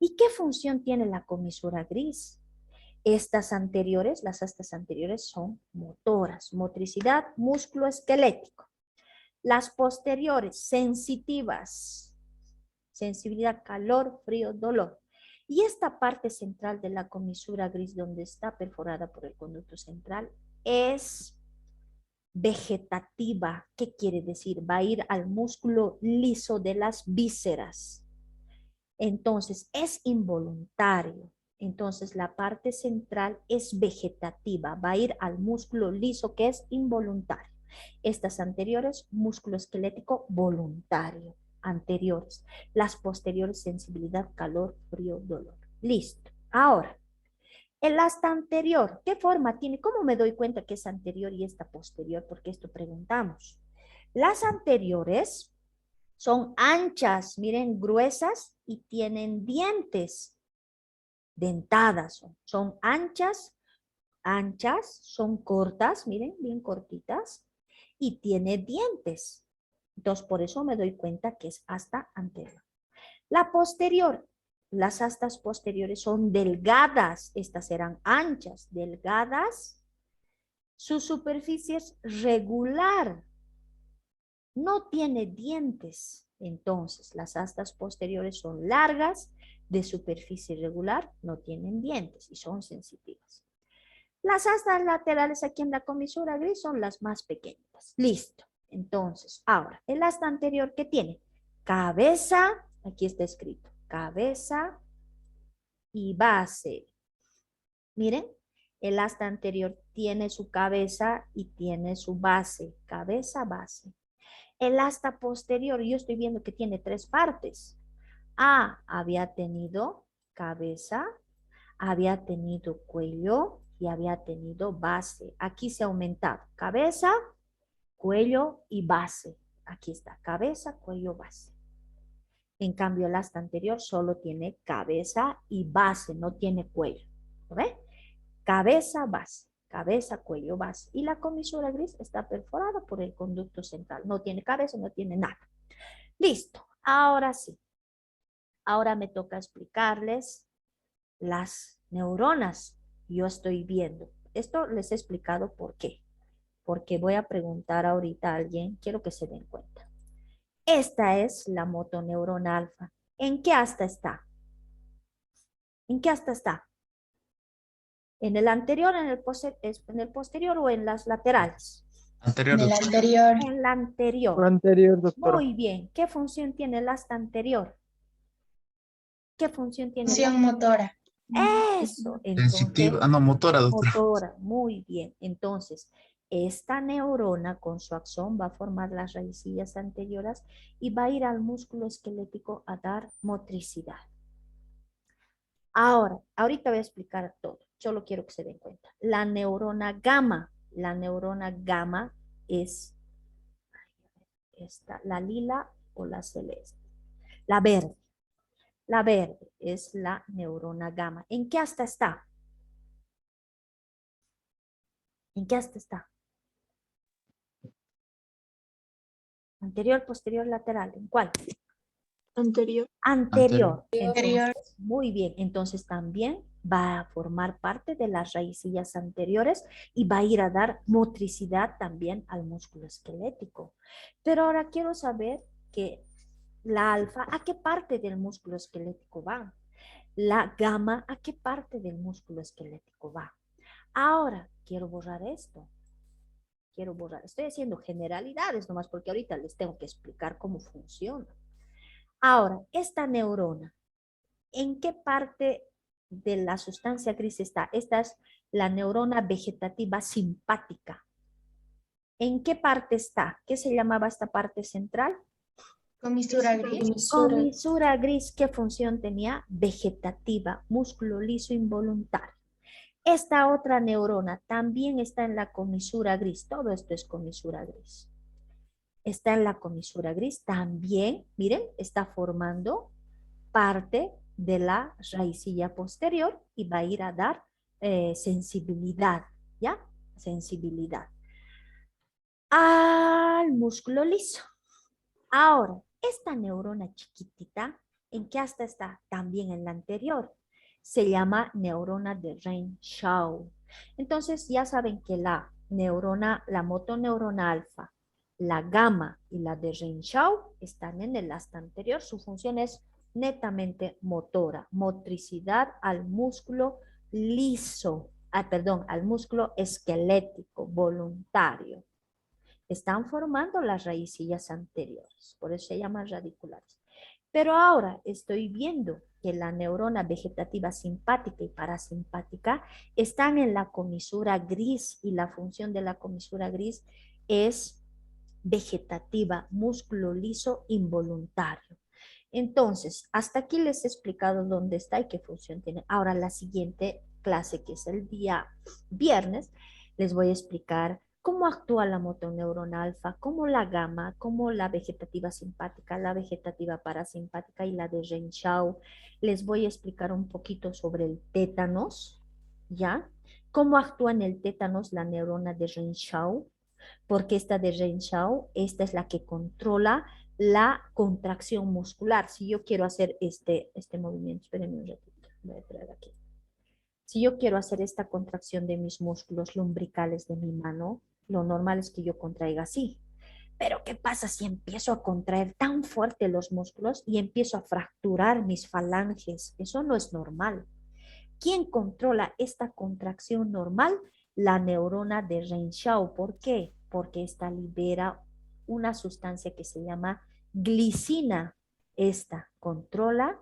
¿Y qué función tiene la comisura gris? Estas anteriores, las astas anteriores son motoras, motricidad, músculo esquelético. Las posteriores, sensitivas, sensibilidad, calor, frío, dolor. Y esta parte central de la comisura gris donde está perforada por el conducto central es vegetativa. ¿Qué quiere decir? Va a ir al músculo liso de las vísceras. Entonces, es involuntario. Entonces, la parte central es vegetativa. Va a ir al músculo liso que es involuntario. Estas anteriores, músculo esquelético voluntario. Anteriores. Las posteriores, sensibilidad, calor, frío, dolor. Listo. Ahora, el asta anterior, ¿qué forma tiene? ¿Cómo me doy cuenta que es anterior y esta posterior? Porque esto preguntamos. Las anteriores son anchas, miren, gruesas y tienen dientes, dentadas. Son anchas, son cortas, miren, bien cortitas y tiene dientes. Entonces, por eso me doy cuenta que es asta anterior. La posterior, las astas posteriores son delgadas, estas serán anchas, delgadas. Su superficie es regular, no tiene dientes. Entonces, las astas posteriores son largas, de superficie irregular, no tienen dientes y son sensitivas. Las astas laterales aquí en la comisura gris son las más pequeñas. Listo. Entonces, ahora, el asta anterior, ¿qué tiene? Cabeza, aquí está escrito, cabeza y base. Miren, el asta anterior tiene su cabeza y tiene su base, cabeza, base. El asta posterior, yo estoy viendo que tiene 3 partes. Había tenido cabeza, había tenido cuello y había tenido base. Aquí se ha aumentado cabeza, cuello y base. Aquí está, cabeza, cuello, base. En cambio, el asta anterior solo tiene cabeza y base, no tiene cuello. ¿Lo ve? Cabeza, base. Cabeza, cuello, base. Y la comisura gris está perforada por el conducto central. No tiene cabeza, no tiene nada. Listo. Ahora sí. Ahora me toca explicarles las neuronas. Yo estoy viendo. Esto les he explicado por qué. Porque voy a preguntar ahorita a alguien. Quiero que se den cuenta. Esta es la motoneurona alfa. ¿En qué asta está? ¿En qué asta está? ¿En el anterior, en el posterior o en las laterales? Anterior, En el doctora. anterior. En la anterior. Anterior, doctora. Muy bien. ¿Qué función tiene el asta anterior? ¿Qué función tiene el Función motora. Eso, entonces, Sensitiva. No, motora, doctora. motora, muy bien. Entonces, esta neurona con su axón va a formar las raicillas anteriores y va a ir al músculo esquelético a dar motricidad. Ahora, ahorita voy a explicar todo. Solo quiero que se den cuenta. La neurona gamma es esta, la lila o la celeste. La verde. La verde es la neurona gamma. ¿En qué asta está? ¿En qué asta está? Anterior, posterior, lateral. ¿En cuál? Anterior. Anterior. Anterior. Entonces, muy bien. Entonces también va a formar parte de las raicillas anteriores y va a ir a dar motricidad también al músculo esquelético. Pero ahora quiero saber que la alfa, ¿a qué parte del músculo esquelético va? La gamma, ¿a qué parte del músculo esquelético va? Ahora, quiero borrar esto. Quiero borrar. Estoy haciendo generalidades nomás porque ahorita les tengo que explicar cómo funciona. Ahora, esta neurona, ¿en qué parte de la sustancia gris está? Esta es la neurona vegetativa simpática. ¿En qué parte está? ¿Qué se llamaba esta parte central? Comisura gris. Comisura gris, ¿qué función tenía? Vegetativa, músculo liso involuntario. Esta otra neurona también está en la comisura gris. Todo esto es comisura gris. Está en la comisura gris. También, miren, está formando parte de la raicilla posterior y va a ir a dar sensibilidad, ¿ya? Sensibilidad al músculo liso. Ahora, esta neurona chiquitita, ¿en qué hasta está? También en la anterior. Se llama neurona de Renshaw. Entonces, ya saben que la neurona, la motoneurona alfa, la gamma y la de Renshaw están en el asta anterior. Su función es netamente motora, motricidad al músculo liso, perdón, al músculo esquelético, voluntario. Están formando las raicillas anteriores, por eso se llaman radiculares. Pero ahora estoy viendo que la neurona vegetativa simpática y parasimpática están en la comisura gris y la función de la comisura gris es vegetativa, músculo liso involuntario. Entonces, hasta aquí les he explicado dónde está y qué función tiene. Ahora la siguiente clase, que es el día viernes, les voy a explicar cómo actúa la motoneurona alfa, cómo la gamma, cómo la vegetativa simpática, la vegetativa parasimpática y la de Renshaw. Les voy a explicar un poquito sobre el tétanos, ¿ya? Cómo actúa en el tétanos la neurona de Renshaw, porque esta de Renshaw, esta es la que controla la contracción muscular. Si yo quiero hacer este movimiento, espérenme un ratito, voy a traer aquí. Si yo quiero hacer esta contracción de mis músculos lumbricales de mi mano, lo normal es que yo contraiga así. Pero ¿qué pasa si empiezo a contraer tan fuerte los músculos y empiezo a fracturar mis falanges? Eso no es normal. ¿Quién controla esta contracción normal? La neurona de Renshaw. ¿Por qué? Porque esta libera una sustancia que se llama glicina. Esta controla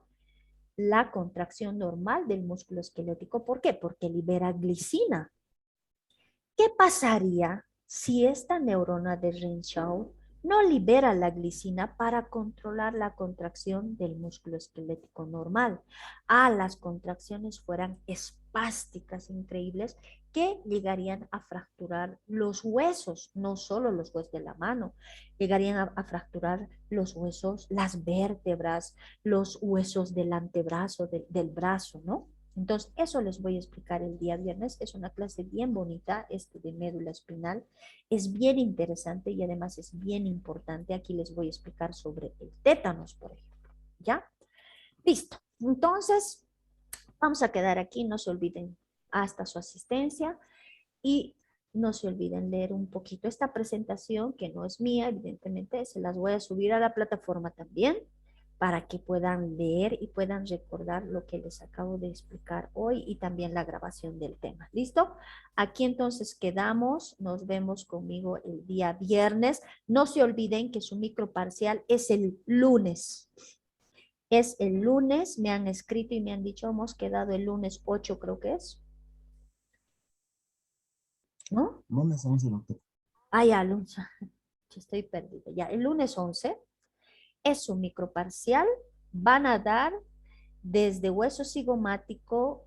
la contracción normal del músculo esquelético. ¿Por qué? Porque libera glicina. ¿Qué pasaría si esta neurona de Renshaw no libera la glicina para controlar la contracción del músculo esquelético normal? Las contracciones fueran espásticas increíbles que llegarían a fracturar los huesos, no solo los huesos de la mano, llegarían a fracturar los huesos, las vértebras, los huesos del antebrazo, del brazo, ¿no? Entonces, eso les voy a explicar el día viernes. Es una clase bien bonita, de médula espinal. Es bien interesante y además es bien importante. Aquí les voy a explicar sobre el tétanos, por ejemplo. ¿Ya? Listo. Entonces, vamos a quedar aquí. No se olviden hasta su asistencia y no se olviden leer un poquito esta presentación, que no es mía, evidentemente. Se las voy a subir a la plataforma también, para que puedan leer y puedan recordar lo que les acabo de explicar hoy y también la grabación del tema. ¿Listo? Aquí entonces quedamos. Nos vemos conmigo el día viernes. No se olviden que su microparcial es el lunes. Es el lunes. Me han escrito y me han dicho, hemos quedado el lunes 8, creo que es. ¿No? Lunes 11, doctor. Ya, lunes. Estoy perdida. Ya, el lunes 11 es su microparcial. Van a dar desde hueso cigomático,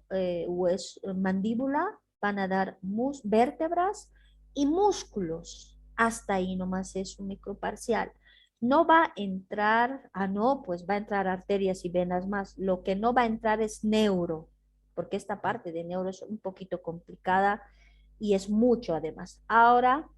mandíbula, van a dar vértebras y músculos. Hasta ahí nomás es un microparcial. No va a entrar, no, pues va a entrar arterias y venas más. Lo que no va a entrar es neuro, porque esta parte de neuro es un poquito complicada y es mucho además. Ahora,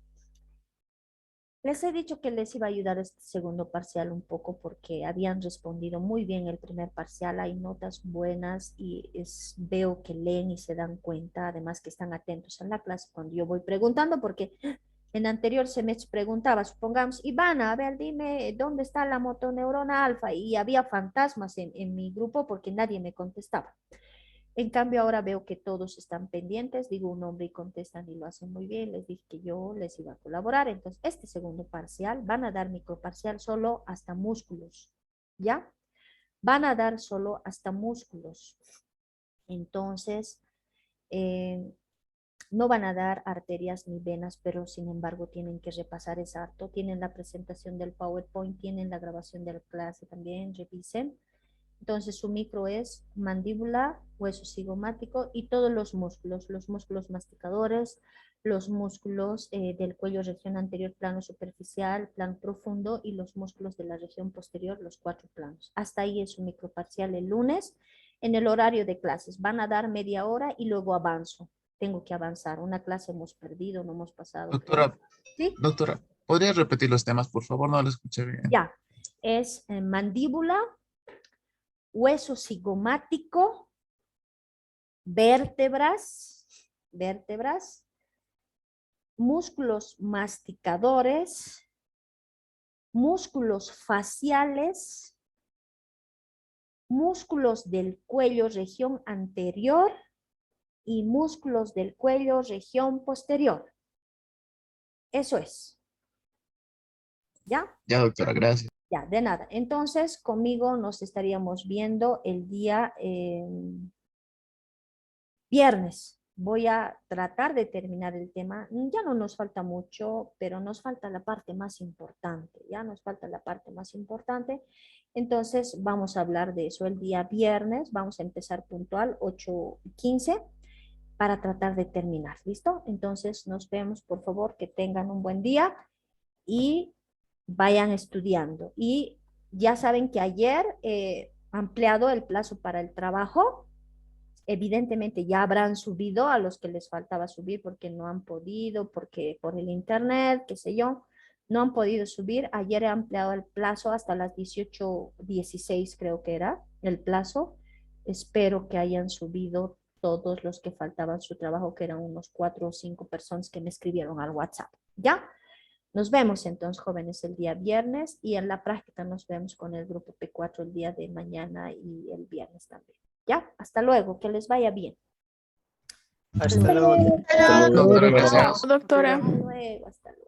les he dicho que les iba a ayudar este segundo parcial un poco porque habían respondido muy bien el primer parcial. Hay notas buenas y veo que leen y se dan cuenta, además que están atentos en la clase cuando yo voy preguntando, porque en anterior se me preguntaba, supongamos, Ivana, a ver, dime dónde está la motoneurona alfa, y había fantasmas en mi grupo porque nadie me contestaba. En cambio, ahora veo que todos están pendientes, digo un nombre y contestan y lo hacen muy bien. Les dije que yo les iba a colaborar. Entonces, este segundo parcial van a dar microparcial solo hasta músculos, ¿ya? Van a dar solo hasta músculos. Entonces, No van a dar arterias ni venas, pero sin embargo tienen que repasar exacto. Tienen la presentación del PowerPoint, tienen la grabación de la clase también, revisen. Entonces su micro es mandíbula, hueso cigomático y todos los músculos masticadores, los músculos del cuello, región anterior, plano superficial, plano profundo y los músculos de la región posterior, los 4 planos. Hasta ahí es su micro parcial el lunes. En el horario de clases van a dar media hora y luego avanzo. Tengo que avanzar. Una clase hemos perdido, no hemos pasado. Doctora, ¿Sí? doctora, ¿podría repetir los temas, por favor? No lo escuché bien. Ya. Es mandíbula, hueso cigomático, vértebras, músculos masticadores, músculos faciales, músculos del cuello, región anterior y músculos del cuello, región posterior. Eso es. ¿Ya? Ya, doctora, gracias. Ya, de nada. Entonces, conmigo nos estaríamos viendo el día viernes. Voy a tratar de terminar el tema. Ya no nos falta mucho, pero nos falta la parte más importante. Ya nos falta la parte más importante. Entonces, vamos a hablar de eso el día viernes. Vamos a empezar puntual, 8:15, para tratar de terminar. ¿Listo? Entonces, nos vemos. Por favor, que tengan un buen día y vayan estudiando. Y ya saben que ayer ampliado el plazo para el trabajo. Evidentemente ya habrán subido a los que les faltaba subir porque no han podido, porque por el internet, qué sé yo, no han podido subir. Ayer he ampliado el plazo hasta las 18:16, creo que era el plazo. Espero que hayan subido todos los que faltaban su trabajo, que eran unos 4 o 5 personas que me escribieron al WhatsApp. ¿Ya? Nos vemos entonces, jóvenes, el día viernes y en la práctica nos vemos con el grupo P4 el día de mañana y el viernes también. ¿Ya? Hasta luego, que les vaya bien. Hasta luego. Doctora, gracias. Hasta luego, hasta luego.